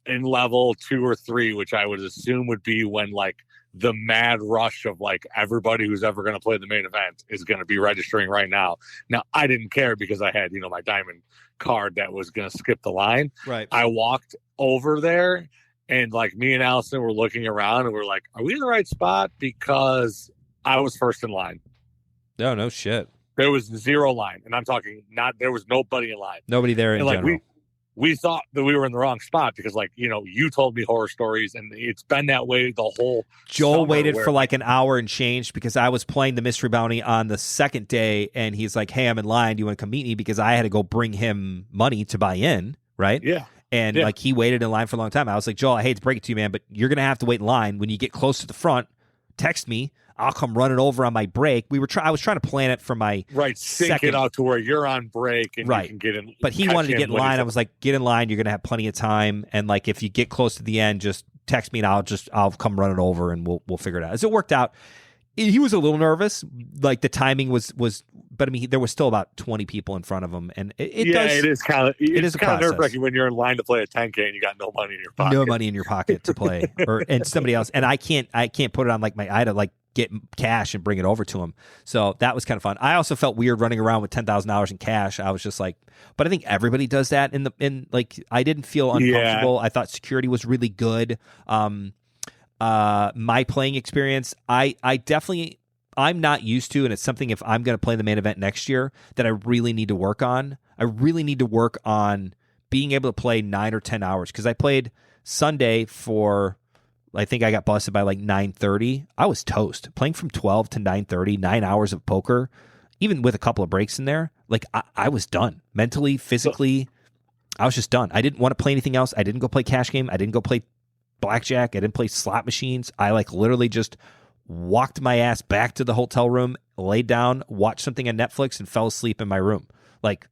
in level 2 or 3, which I would assume would be when like the mad rush of like everybody who's ever going to play the main event is going to be registering right now. Now, I didn't care because I had, my diamond card that was going to skip the line. Right. I walked over there and like me and Allison were looking around and we're like, are we in the right spot? Because I was first in line. No shit. There was 0 line, and I'm talking there was nobody in line. Nobody there in general. We thought that we were in the wrong spot because, like, you told me horror stories, and it's been that way the whole Joel waited for like an hour and change because I was playing the mystery bounty on the second day, and he's like, hey, I'm in line. Do you want to come meet me? Because I had to go bring him money to buy in, right? Yeah. And like he waited in line for a long time. I was like, Joel, I hate to break it to you, man, but you're going to have to wait in line. When you get close to the front, text me. I'll come running over on my break. I was trying to plan it for my sync it out to where you're on break and you can get in. But he wanted to get in line. I was like, get in line. You're gonna have plenty of time. And like, if you get close to the end, just text me and I'll come running over and we'll figure it out. As it worked out, he was a little nervous. Like the timing was, but I mean, there was still about 20 people in front of him, and it is kind of nerve-wracking when you're in line to play a 10K and you got no money in your pocket. No money in your pocket to play, and somebody else, and I can't put it on like I had to like get cash and bring it over to him. So that was kind of fun. I also felt weird running around with $10,000 in cash. I was just like, but I think everybody does that in like, I didn't feel uncomfortable. I thought security was really good. My playing experience, I'm not used to, and it's something if I'm going to play the main event next year that I really need to work on. I really need to work on being able to play 9 or 10 hours because I played Sunday for, I think I got busted by like 9:30. I was toast. Playing from 12 to 9:30, 9 hours of poker, even with a couple of breaks in there, like I was done. Mentally, physically, I was just done. I didn't want to play anything else. I didn't go play cash game. I didn't go play blackjack. I didn't play slot machines. I like literally just walked my ass back to the hotel room, laid down, watched something on Netflix, and fell asleep in my room. Like,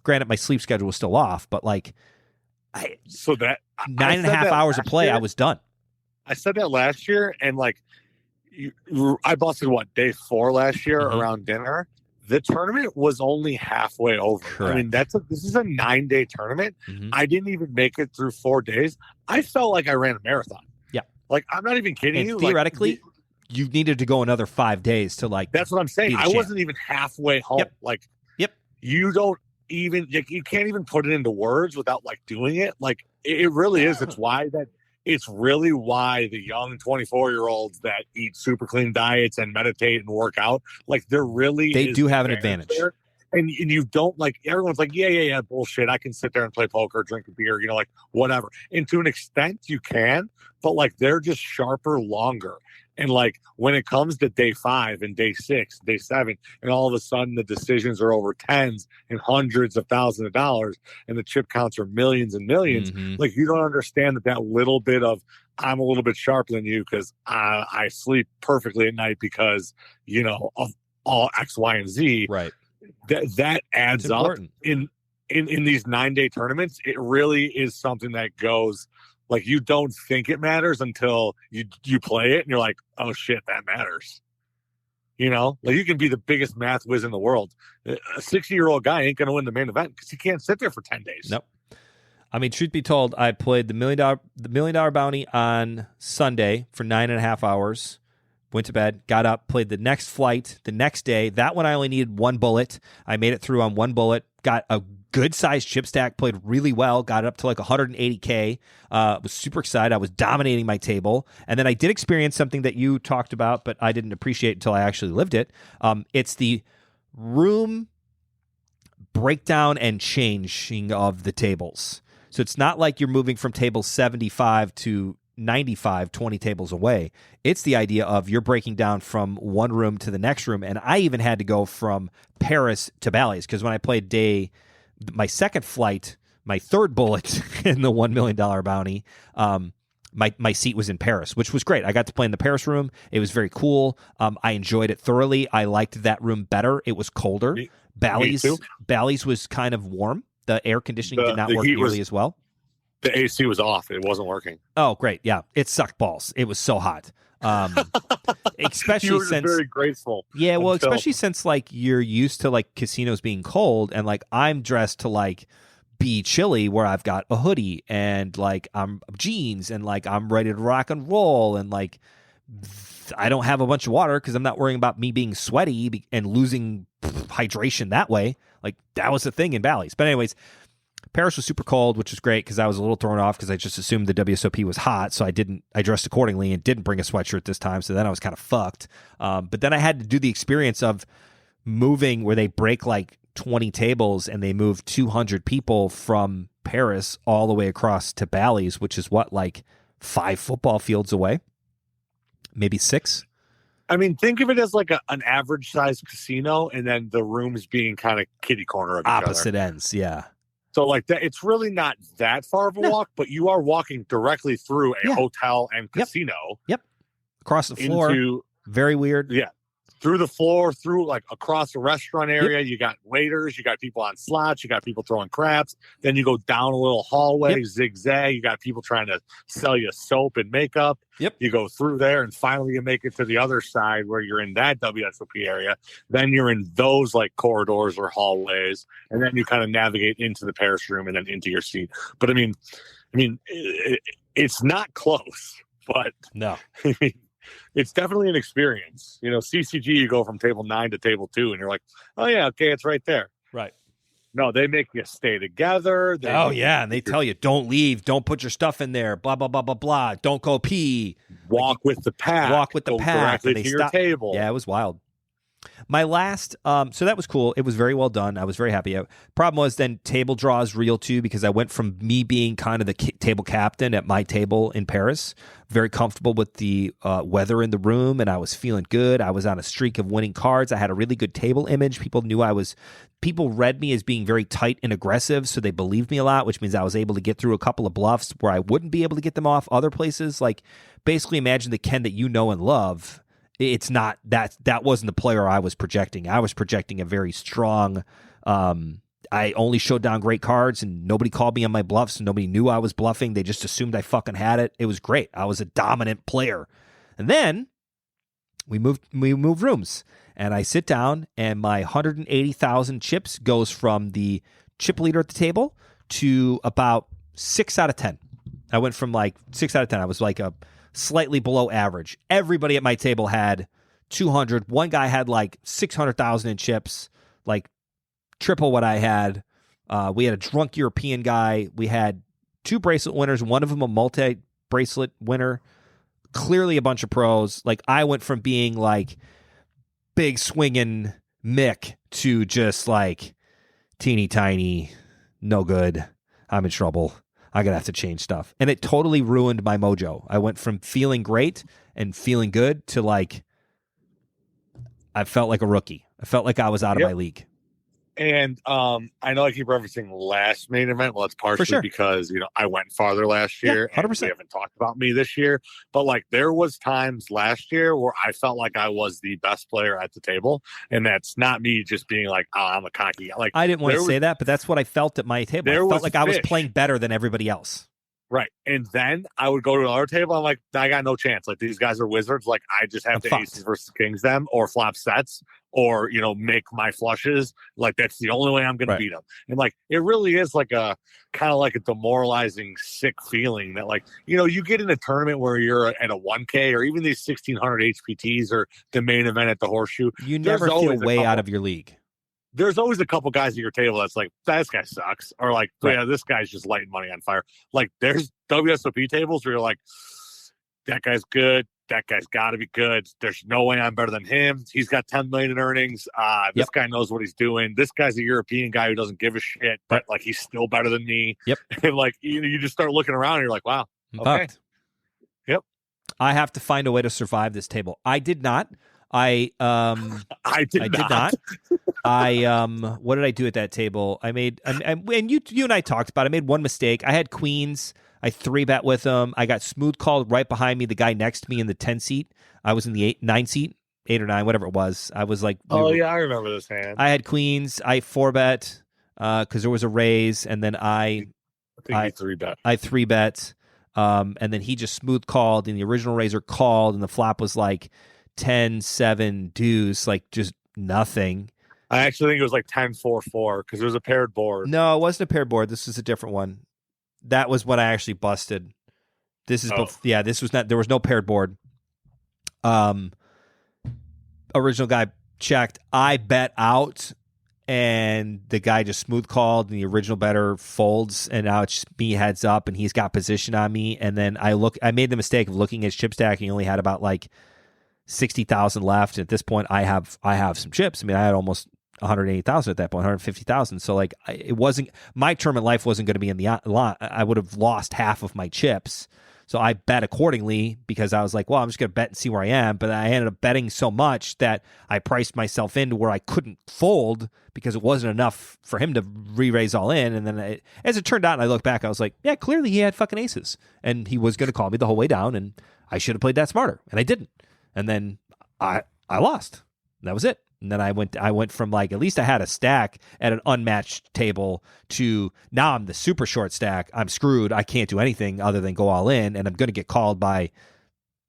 granted, my sleep schedule was still off, but like, 9.5 hours of play, I was done. I said that last year, and like, I busted day 4 last year around dinner. The tournament was only halfway over. Correct. I mean, this is a 9-day tournament. I didn't even make it through 4 days. I felt like I ran a marathon. Yeah, like I'm not even kidding you. Theoretically, you needed to go another 5 days to like. That's what I'm saying. I wasn't even halfway home. You don't even you can't even put it into words without like doing it. Like it really is. It's really why the young 24-year-olds that eat super clean diets and meditate and work out, like they do have an advantage. There. And you don't like, everyone's like, yeah, bullshit. I can sit there and play poker, drink a beer, like whatever. And to an extent you can, but like they're just sharper longer. And like when it comes to day 5 and day 6, day 7, and all of a sudden the decisions are over tens and hundreds of thousands of dollars and the chip counts are millions and millions, like you don't understand that little bit of I'm a little bit sharper than you because I sleep perfectly at night because, of all X, Y, and Z. Right. That adds up in these 9-day tournaments. It really is something that goes like you don't think it matters until you play it and you're like, oh shit, that matters. Like you can be the biggest math whiz in the world. A 60-year-old guy ain't going to win the main event because he can't sit there for 10 days. Nope. I mean, truth be told, I played the $1 million bounty on Sunday for 9.5 hours. Went to bed, got up, played the next flight the next day. That one I only needed 1 bullet. I made it through on 1 bullet, got a good sized chip stack, played really well, got it up to like 180K. Was super excited. I was dominating my table. And then I did experience something that you talked about, but I didn't appreciate until I actually lived it. It's the room breakdown and changing of the tables. So it's not like you're moving from table 75 to 95, 20 tables away. It's the idea of you're breaking down from one room to the next room. And I even had to go from Paris to Bally's because when I played my second flight, my third bullet in the $1 million bounty, my seat was in Paris, which was great. I got to play in the Paris room. It was very cool. I enjoyed it thoroughly. I liked that room better. It was colder. Bally's was kind of warm. The air conditioning did not work nearly as well. The AC was off. It wasn't working. Oh, great. Yeah. It sucked balls. It was so hot. Especially you were since very graceful. Yeah, well, especially since like you're used to like casinos being cold and like I'm dressed to like be chilly where I've got a hoodie and like I'm jeans and like I'm ready to rock and roll and like I don't have a bunch of water because I'm not worrying about me being sweaty and losing hydration that way. Like that was the thing in Bally's. But anyways, Paris was super cold, which was great because I was a little thrown off because I just assumed the WSOP was hot. So I dressed accordingly and didn't bring a sweatshirt this time. So then I was kind of fucked. But then I had to do the experience of moving where they break like 20 tables and they move 200 people from Paris all the way across to Bally's, which is what, like 5 football fields away? Maybe 6? I mean, think of it as like an average sized casino and then the rooms being kind of kitty corner of each Opposite other. ends, yeah. So like that, it's really not that far of a walk, but you are walking directly through a hotel and casino. Yep. Across the floor. Very weird. Yeah. Through the floor, through like across the restaurant area. You got waiters, you got people on slots, you got people throwing craps. Then you go down a little hallway, zigzag. You got people trying to sell you soap and makeup. You go through there and finally you make it to the other side where you're in that WSOP area. Then you're in those like corridors or hallways. And then you kind of navigate into the Paris room and then into your seat. But I mean, it's not close, but no. It's definitely an experience. You know, CCG, you go from table 9 to table 2, and you're like, oh, yeah, okay, it's right there. Right. No, they make you stay together. And they tell you, don't leave, don't put your stuff in there, blah, blah, blah, blah, blah, don't go pee. Walk with the pack. Go directly to your table. Yeah, it was wild. My last, so that was cool. It was very well done. I was very happy. Problem was then table draw is real too because I went from me being kind of the table captain at my table in Paris, very comfortable with the weather in the room, and I was feeling good. I was on a streak of winning cards. I had a really good table image. People read me as being very tight and aggressive, so they believed me a lot, which means I was able to get through a couple of bluffs where I wouldn't be able to get them off other places. Like basically imagine the Ken that you know and love. It's not that wasn't the player I was projecting. I was projecting a very strong. I only showed down great cards, and nobody called me on my bluffs. And nobody knew I was bluffing. They just assumed I fucking had it. It was great. I was a dominant player. And then we move rooms, and I sit down, and my 180,000 chips goes from the chip leader at the table to about 6 out of 10. I went from like 6 out of 10. I was like a slightly below average. Everybody at my table had 200. One guy had like 600,000 in chips, like triple what I had. We had a drunk European guy. We had 2 bracelet winners, one of them a multi-bracelet winner. Clearly a bunch of pros. Like I went from being like big swinging Mick to just like teeny tiny, no good. I'm in trouble. I'm going to have to change stuff. And it totally ruined my mojo. I went from feeling great and feeling good to like, I felt like a rookie. I felt like I was out of my league. And I know I keep referencing last main event. Well, it's partially because, I went farther last year. 100%. And we haven't talked about me this year. But like there was times last year where I felt like I was the best player at the table. And that's not me just being like, oh, I'm a cocky. Like I didn't want to say that, but that's what I felt at my table. I felt like I was playing better than everybody else. Right. And then I would go to another table. I'm like, I got no chance. Like these guys are wizards. Like I just have to aces versus kings them or flop sets or, make my flushes. Like that's the only way I'm going to beat them. And like, it really is like a kind of like a demoralizing, sick feeling that like, you get in a tournament where you're at a 1K or even these 1600 HPTs or the main event at the Horseshoe. You never feel way out of your league. there's always a couple guys at your table that's like, this guy sucks, or like, Right. yeah, this guy's just lighting money on fire. Like, there's WSOP tables where you're like, that guy's good. That guy's got to be good. There's no way I'm better than him. He's got 10 million in earnings. This guy knows what he's doing. This guy's a European guy who doesn't give a shit, but like he's still better than me. Yep. And like you just start looking around and you're like, wow. I'm Okay. fucked. Yep. I have to find a way to survive this table. I did not. I did not. What did I do at that table? And you and I talked about it. I made one mistake. I had queens. I 3-bet with them. I got smooth called right behind me. The guy next to me in the 10 seat. I was in the 9 seat, 8 or 9, whatever it was. I was like, I remember this hand. I had queens. I 4-bet because there was a raise, and then I 3-bet. I 3-bet, and then he just smooth called, and the original raiser called, and the flop was like 10-7 deuce, like just nothing. I actually think it was like 10-4-4 because it was a paired board. No, it wasn't a paired board. This was a different one. That was what I actually busted. This is this was not. There was no paired board. Original guy checked. I bet out, and the guy just smooth called, and the original better folds, and now it's me heads up, and he's got position on me, and then I made the mistake of looking at his chip stack, and he only had about like 60,000 left. At this point, I have some chips. I mean, I had almost 180,000 at that point, 150,000. So like, it wasn't, my tournament life wasn't going to be in the lot. I would have lost half of my chips. So I bet accordingly because I was like, well, I'm just going to bet and see where I am. But I ended up betting so much that I priced myself into where I couldn't fold because it wasn't enough for him to re-raise all in. And then as it turned out, and I look back, I was like, yeah, clearly he had fucking aces. And he was going to call me the whole way down, and I should have played that smarter. And I didn't. And then I lost. And that was it. And then I went from like, at least I had a stack at an unmatched table to now I'm the super short stack. I'm screwed. I can't do anything other than go all in, and I'm going to get called by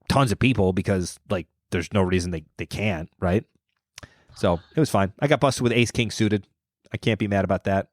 tons of people because like there's no reason they can't, right? So it was fine. I got busted with ace king suited. I can't be mad about that.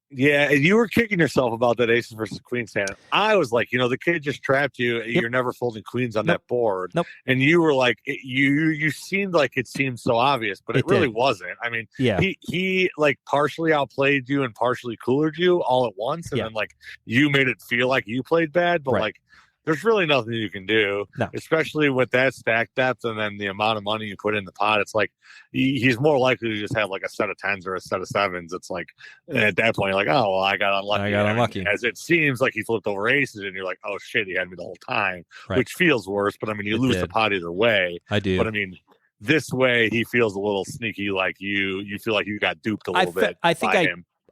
Yeah, and you were kicking yourself about that aces versus queens hand. I was like, the kid just trapped you. Yep. You're never folding queens on that board. Nope. And you were like, you seemed like it seemed so obvious, but it really wasn't. I mean, he like partially outplayed you and partially coolered you all at once, and then like you made it feel like you played bad, but like there's really nothing you can do, especially with that stack depth and then the amount of money you put in the pot. It's like he's more likely to just have like a set of 10s or a set of 7s. It's like at that point, you're like, oh, well, I got unlucky. As it seems like he flipped over aces, and you're like, oh, shit, he had me the whole time, which feels worse. But I mean, you lose the pot either way. I do. But I mean, this way, he feels a little sneaky, like you feel like you got duped a little bit. I think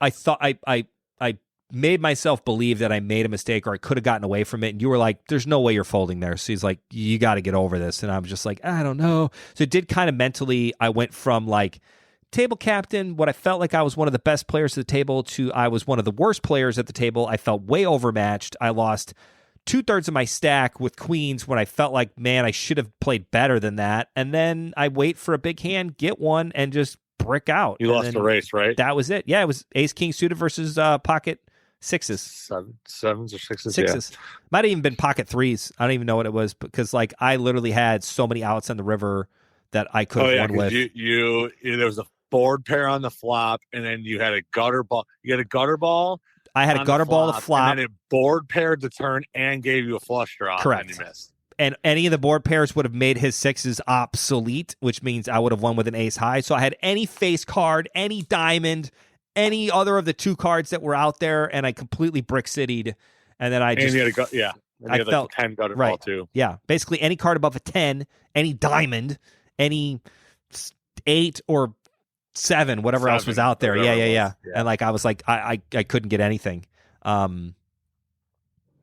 I thought I made myself believe that I made a mistake or I could have gotten away from it. And you were like, there's no way you're folding there. So he's like, you got to get over this. And I'm just like, I don't know. So it did kind of mentally, I went from like table captain, what I felt like I was one of the best players at the table, to I was one of the worst players at the table. I felt way overmatched. I lost 2/3 of my stack with queens when I felt like, man, I should have played better than that. And then I wait for a big hand, get one, and just brick out. You lost the race, right? That was it. Yeah, it was ace king suited versus pocket sixes. Sevens or sixes? Sixes. Yeah. Might have even been pocket threes. I don't even know what it was, because like I literally had so many outs on the river that I could have won with. You there was a board pair on the flop, and then you had a gutter ball. You had a gutter ball. I had a gutter ball to flop. And then it board paired the turn and gave you a flush draw. Correct. And you missed. And any of the board pairs would have made his sixes obsolete, which means I would have won with an ace high. So I had any face card, any diamond, any other of the 2 cards that were out there, and I completely brick city'd. And then I just... And you had I felt 10 gutter ball too. Yeah. Basically any card above a 10, any diamond, any 8 or 7, whatever else was out there. Yeah. And like I was like, I couldn't get anything.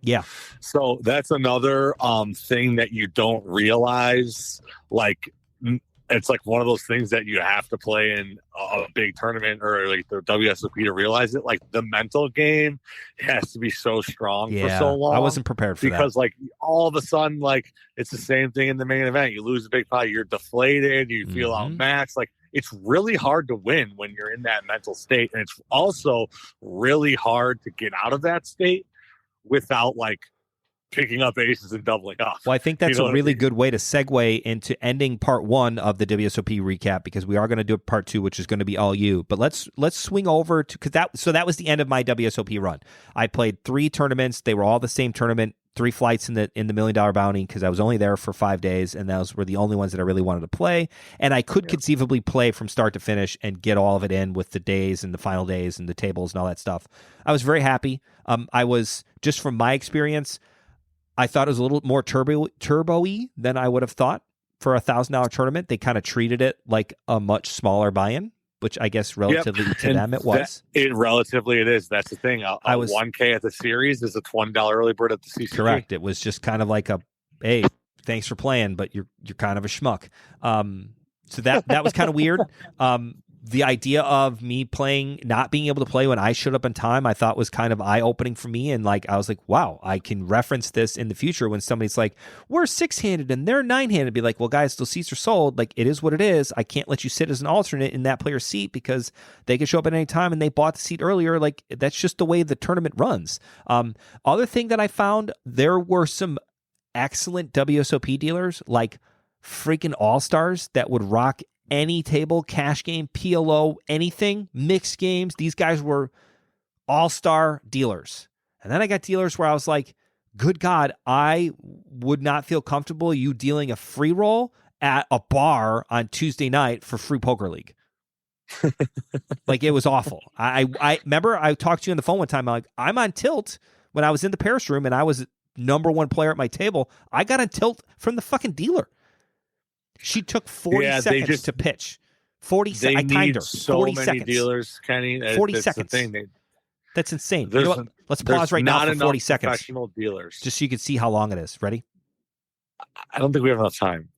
Yeah. So that's another thing that you don't realize. Like, it's like one of those things that you have to play in a big tournament or like the WSOP to realize it. Like the mental game has to be so strong for so long. I wasn't prepared for that. Because like all of a sudden, like it's the same thing in the main event. You lose a big pot, you're deflated, you feel outmatched. Like it's really hard to win when you're in that mental state. And it's also really hard to get out of that state without like picking up aces and doubling up. Well, I think that's You know a really good way to segue into ending part 1 of the WSOP recap, because we are going to do part 2, which is going to be all you. But let's swing over to, that was the end of my WSOP run. I played 3 tournaments. They were all the same tournament. 3 flights in the $1 million bounty, because I was only there for 5 days, and those were the only ones that I really wanted to play. And I could conceivably play from start to finish and get all of it in with the days and the final days and the tables and all that stuff. I was very happy. I was, just from my experience, I thought it was a little more turbo-y than I would have thought for a $1,000 tournament. They kind of treated it like a much smaller buy-in, which I guess relatively to them it was. Relatively it is. That's the thing. A 1K at the Series is a $20 early bird at the CCG. Correct. It was just kind of like a, hey, thanks for playing, but you're kind of a schmuck. So that was kind of weird. The idea of me not being able to play when I showed up on time, I thought was kind of eye-opening for me. And I was like, wow, I can reference this in the future when somebody's like, we're 6-handed and they're 9-handed. Be like, well, guys, those seats are sold. Like, it is what it is. I can't let you sit as an alternate in that player's seat because they can show up at any time and they bought the seat earlier. Like, that's just the way the tournament runs. Other thing that I found, there were some excellent WSOP dealers, like freaking all-stars that would rock any table, cash game, PLO, anything, mixed games. These guys were all-star dealers. And then I got dealers where I was like, good God, I would not feel comfortable you dealing a free roll at a bar on Tuesday night for free poker league. Like, it was awful. I remember I talked to you on the phone one time. I'm like, I'm on tilt when I was in the Paris room and I was number 1 player at my table. I got on tilt from the fucking dealer. She took 40 seconds to pitch. 40 seconds. I timed her. So 40 many seconds. Dealers, Kenny. 40 that's seconds. The thing. That's insane. You know what? Let's pause right now for 40 seconds. Professional dealers. Just so you can see how long it is. Ready? I don't think we have enough time.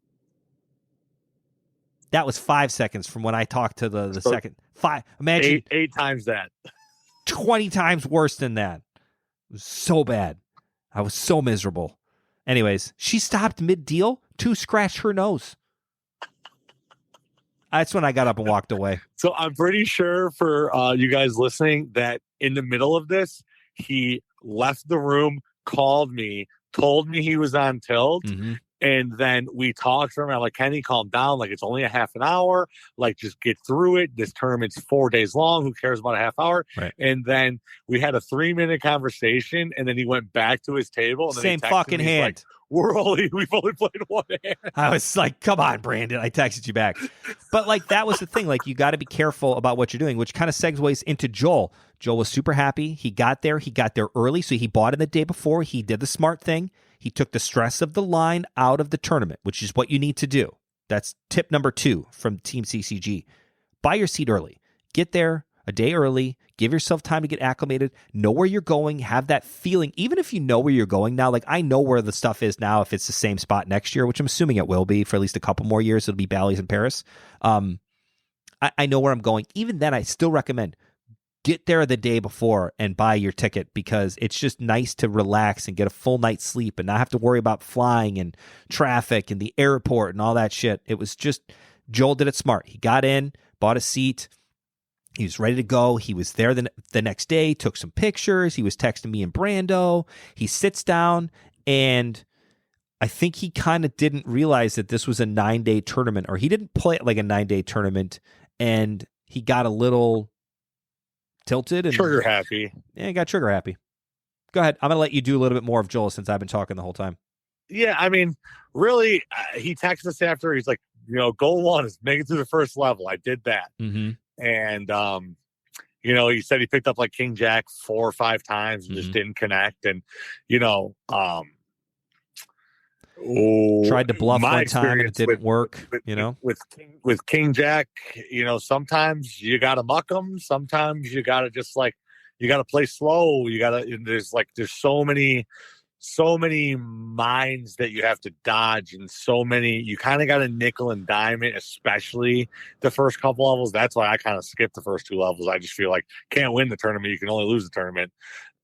That was 5 seconds from when I talked to the second. 5. Imagine eight times that. 20 times worse than that. It was so bad. I was so miserable. Anyways, she stopped mid-deal to scratch her nose. That's when I got up and walked away. So I'm pretty sure for you guys listening that in the middle of this, he left the room, called me, told me he was on tilt. Mm-hmm. And then we talked for him. I'm like, Kenny, calm down. Like, it's only a half an hour. Like, just get through it. This tournament's 4 days long. Who cares about a half hour? Right. And then we had a 3-minute conversation. And then he went back to his table. And then same fucking hand. Like, we've only played one hand. I was like, come on, Brandon. I texted you back. But like, that was the thing. Like, you got to be careful about what you're doing, which kind of segues into Joel. Joel was super happy. He got there early. So he bought it the day before. He did the smart thing. He took the stress of the line out of the tournament, which is what you need to do. That's tip number 2 from Team CCG. Buy your seat early. Get there a day early. Give yourself time to get acclimated. Know where you're going. Have that feeling. Even if you know where you're going now, like, I know where the stuff is now if it's the same spot next year, which I'm assuming it will be for at least a couple more years. It'll be Bally's in Paris. I know where I'm going. Even then, I still recommend get there the day before and buy your ticket, because it's just nice to relax and get a full night's sleep and not have to worry about flying and traffic and the airport and all that shit. It was just, Joel did it smart. He got in, bought a seat. He was ready to go. He was there the next day, took some pictures. He was texting me and Brando. He sits down, and I think he kind of didn't realize that this was a 9-day tournament, or he didn't play it like a 9-day tournament, and he got a little tilted and trigger happy. Yeah, he got trigger happy. Go ahead. I'm going to let you do a little bit more of Joel since I've been talking the whole time. Yeah, I mean, really, he texted us after. He's like, goal 1 is make it through the first level. I did that. Mm-hmm. And, he said he picked up like King Jack 4 or 5 times and just didn't connect. And, tried to bluff one time and it didn't work. With King Jack, sometimes you got to muck them. Sometimes you got to just you got to play slow. There's so many mines that you have to dodge, and you kind of got to nickel and dime it, especially the first couple levels. That's why I kind of skipped the first 2 levels. I just feel like can't win the tournament. You can only lose the tournament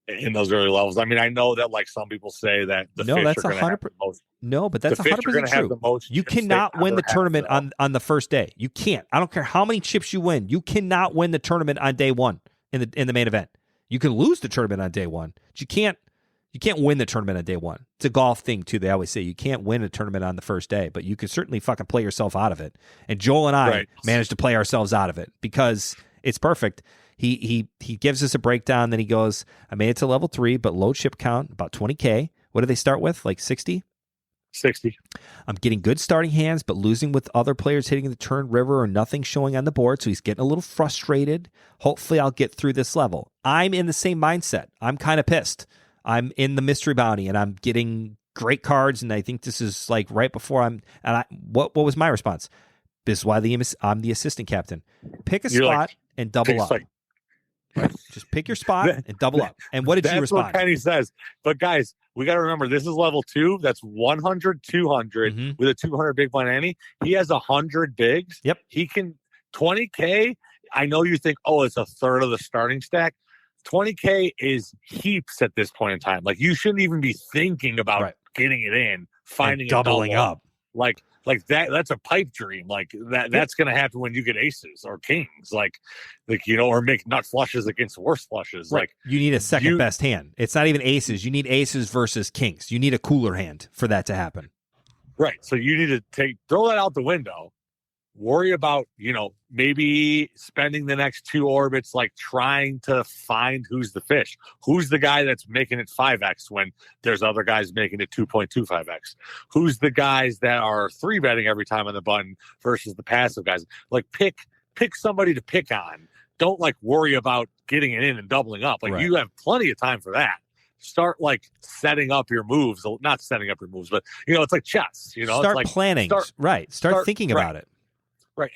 in those early levels. I mean, I know that some people say that the fish are going to have the most. No, but that's 100% true. You cannot win the tournament on the first day. You can't. I don't care how many chips you win. You cannot win the tournament on day 1 in the main event. You can lose the tournament on day 1, but you can't You can't win the tournament on day one. It's a golf thing, too. They always say you can't win a tournament on the first day, but you can certainly fucking play yourself out of it. And Joel and I managed to play ourselves out of it because it's perfect. He gives us a breakdown, then he goes, I made it to level 3, but low chip count, about 20K. What do they start with? Like 60? 60. I'm getting good starting hands, but losing with other players hitting the turn river or nothing showing on the board, so he's getting a little frustrated. Hopefully I'll get through this level. I'm in the same mindset. I'm kind of pissed. I'm in the mystery bounty, and I'm getting great cards, and I think this is like right before what was my response? This is why I'm the assistant captain. Pick a spot and double up. Right. Just pick your spot and double up. And what did you respond? That's what Penny says. But guys, we got to remember, this is level 2. That's 100, 200 with a 200 big blind ante. He has 100 bigs. Yep. He can 20K. I know you think, oh, it's a third of the starting stack. 20K is heaps at this point in time. Like, you shouldn't even be thinking about getting it in, finding and doubling up. Like that's a pipe dream. Like that's going to happen when you get aces or kings, like, or make nut flushes against worse flushes. Right. Like, you need a second best hand. It's not even aces. You need aces versus kings. You need a cooler hand for that to happen. Right. So you need to throw that out the window. Worry about, maybe spending the next 2 orbits, like trying to find who's the fish, who's the guy that's making it 5x when there's other guys making it 2.25x, who's the guys that are 3-betting every time on the button versus the passive guys. Like, pick somebody to pick on. Don't worry about getting it in and doubling up. You have plenty of time for that. Start setting up your moves, not setting up your moves, but it's like chess. Start it's planning. Start thinking about it. Right,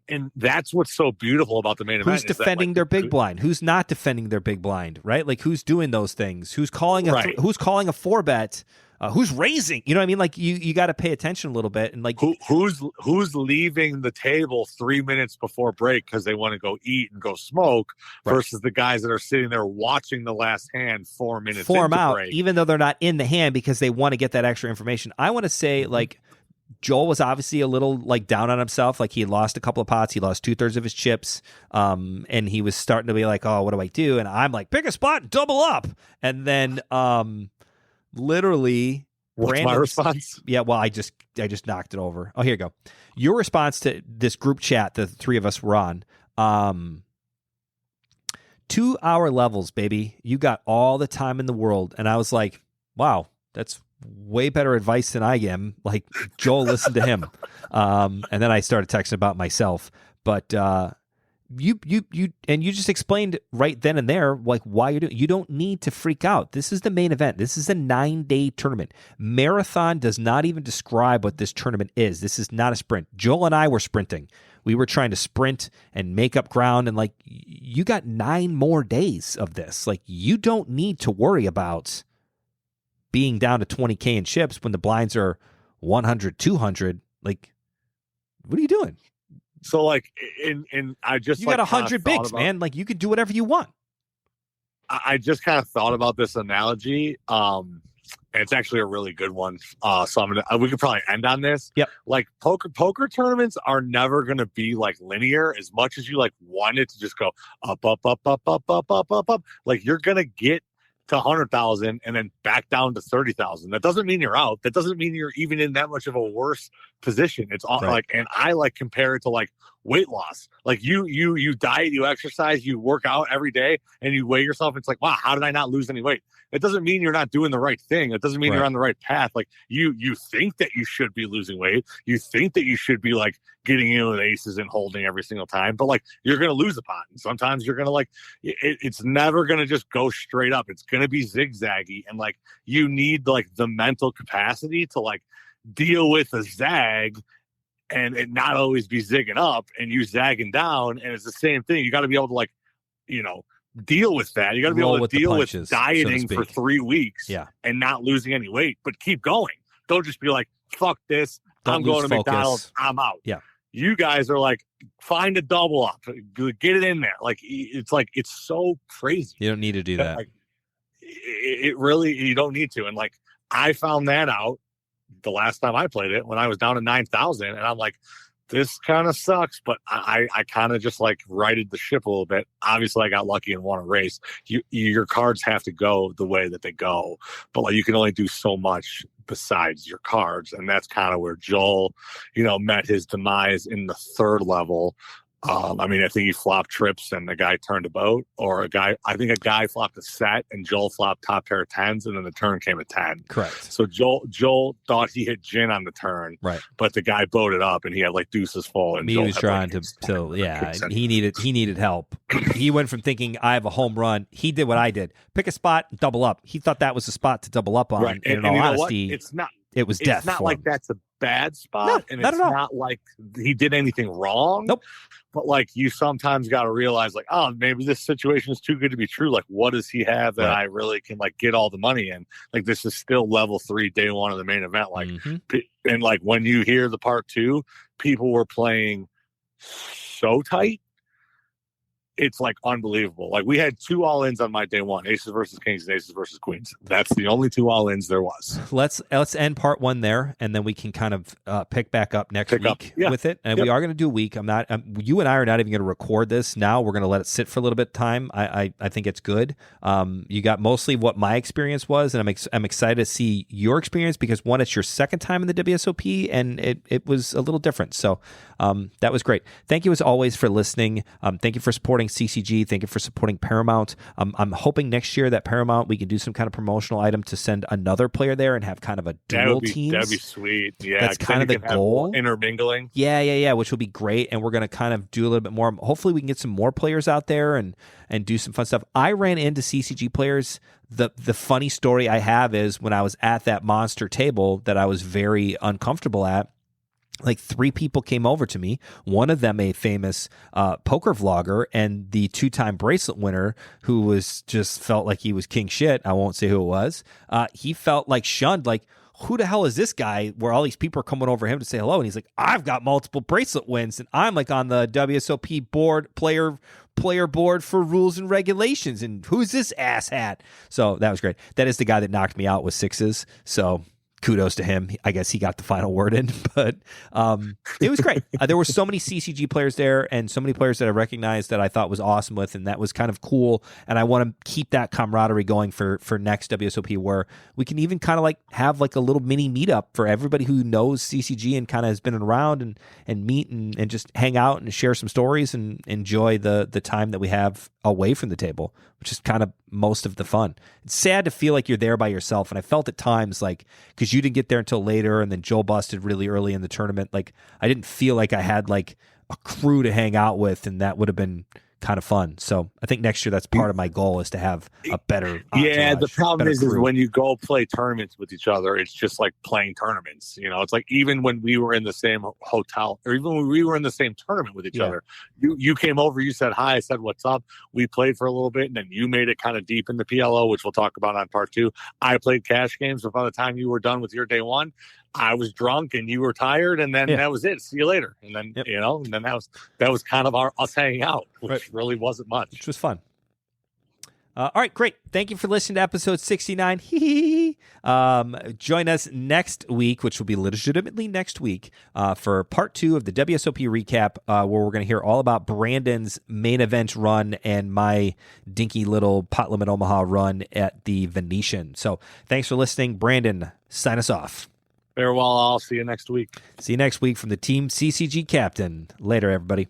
and that's what's so beautiful about the main event. Who's defending their big blind? Who's not defending their big blind? Right, who's doing those things? Who's calling who's calling a 4-bet? Who's raising? You know what I mean? You got to pay attention a little bit, and who's leaving the table 3 minutes before break because they want to go eat and go smoke, versus the guys that are sitting there watching the last hand 4 minutes form into out, break. Even though they're not in the hand because they want to get that extra information. I want to say Joel was obviously a little down on himself. He lost a couple of pots. He lost 2/3 of his chips. And he was starting to be like, oh, what do I do? And I'm like, pick a spot and double up. And then literally what's my response? Yeah, well, I just knocked it over. Oh, here you go. Your response to this group chat the 3 of us were on. 2-hour levels, baby. You got all the time in the world. And I was like, wow, that's way better advice than I am. Joel, listen to him. And then I started texting about myself. But you just explained right then and there why you're doing. You don't need to freak out. This is the main event. This is a 9-day tournament. Marathon does not even describe what this tournament is. This is not a sprint. Joel and I were sprinting. We were trying to sprint and make up ground, and you got 9 more days of this. You don't need to worry about being down to 20K in chips when the blinds are 100, 200. What are you doing? So I just you got 100 bigs, man. You could do whatever you want. I just kind of thought about this analogy. And it's actually a really good one. So we could probably end on this. Yep. Poker tournaments are never going to be linear as much as you want it to just go up, up, up, up, up, up, up, up, up. You're going to get to 100,000 and then back down to 30,000. That doesn't mean you're out. That doesn't mean you're even in that much of a worse position. It's all and I compare it to weight loss. You diet, you exercise, you work out every day, and you weigh yourself. It's wow, how did I not lose any weight? It doesn't mean you're not doing the right thing. It doesn't mean you're on the right path. You think that you should be losing weight. You think that you should be getting in with aces and holding every single time, but you're going to lose a pot. And sometimes you're going to it's never going to just go straight up. It's going to be zigzaggy. And you need the mental capacity to deal with a zag and it not always be zigging up and you zagging down. And it's the same thing. You got to be able to deal with that. You got to be able to deal with dieting for 3 weeks and not losing any weight, but keep going. Don't just be fuck this. I'm going to McDonald's. I'm out. Yeah. You guys are find a double up, get it in there. It's so crazy. You don't need to do that. It really, you don't need to. And I found that out the last time I played it when I was down to 9,000, and I'm this kind of sucks, but I kind of just like righted the ship a little bit. Obviously, I got lucky and won a race. Your cards have to go the way that they go, but like you can only do so much besides your cards, and that's kind of where Joel, met his demise in the third level. I mean, I think he flopped trips and the guy turned a boat, or I think a guy flopped a set and Joel flopped top pair of tens, and then the turn came at 10. Correct. So Joel thought he hit gin on the turn, right? But the guy boated up and he had like deuces full, and he was trying to he needed help. He went from thinking I have a home run. He did what I did: pick a spot, double up. He thought that was the spot to double up on. Right. And in all honesty, it's not. It was death. It's not for like him. That's a bad spot, No, and not it's at all. not like he did anything wrong. Nope. But like you sometimes got to realize, like, oh, maybe this situation is too good to be true. Like, what does he have that I really can like get all the money in? Like, this is still level 3, day 1 of the main event. Like, and like when you hear the part 2, people were playing so tight. It's like unbelievable. Like we had 2 all-ins on my day 1, aces versus kings and aces versus queens. That's the only 2 all-ins there was. Let's end part 1 there, and then we can kind of pick back up next week with it. And we are going to do a week. You and I are not even going to record this now. We're going to let it sit for a little bit of time. I think it's good. You got mostly what my experience was, and I'm excited to see your experience because one, it's your second time in the WSOP, and it was a little different. So that was great. Thank you as always for listening. Thank you for supporting CCG. Thank you for supporting Paramount. I'm hoping next year that Paramount, we can do some kind of promotional item to send another player there and have kind of a dual team. That'd be sweet. Yeah, that's kind of the goal. Intermingling. Yeah, which will be great. And we're going to kind of do a little bit more. Hopefully we can get some more players out there and do some fun stuff. I ran into CCG players. The funny story I have is when I was at that monster table that I was very uncomfortable at, like 3 people came over to me. One of them, a famous poker vlogger and the 2-time bracelet winner, who was just felt like he was king shit. I won't say who it was. He felt like shunned, like, who the hell is this guy where all these people are coming over him to say hello? And he's like, I've got multiple bracelet wins and I'm like on the WSOP board player board for rules and regulations. And who's this asshat? So that was great. That is the guy that knocked me out with 6s. So kudos to him. I guess he got the final word in, but it was great. There were so many CCG players there and so many players that I recognized that I thought was awesome with, and that was kind of cool. And I want to keep that camaraderie going for next WSOP, where we can even kind of like have like a little mini meetup for everybody who knows CCG and kind of has been around and meet and just hang out and share some stories and enjoy the time that we have away from the table, which is kind of most of the fun. It's sad to feel like you're there by yourself. And I felt at times like, because you didn't get there until later and then Joel busted really early in the tournament, like I didn't feel like I had like a crew to hang out with, and that would have been kind of fun. So I think next year that's part of my goal, is to have a better entourage, the problem is when you go play tournaments with each other, it's just like playing tournaments. It's like even when we were in the same hotel, or even when we were in the same tournament with each other, you came over, you said hi, I said what's up, we played for a little bit, and then you made it kind of deep in the PLO, which we'll talk about on part 2. I played cash games, but by the time you were done with your day 1, I was drunk and you were tired, and then that was it. See you later. And then and then that was kind of us hanging out, which really wasn't much. Which was fun. All right, great. Thank you for listening to episode 69. Join us next week, which will be legitimately next week, for part 2 of the WSOP recap, where we're going to hear all about Brandon's main event run and my dinky little Pot Limit Omaha run at the Venetian. So thanks for listening. Brandon, sign us off. Farewell. I'll see you next week. See you next week from the Team CCG captain. Later, everybody.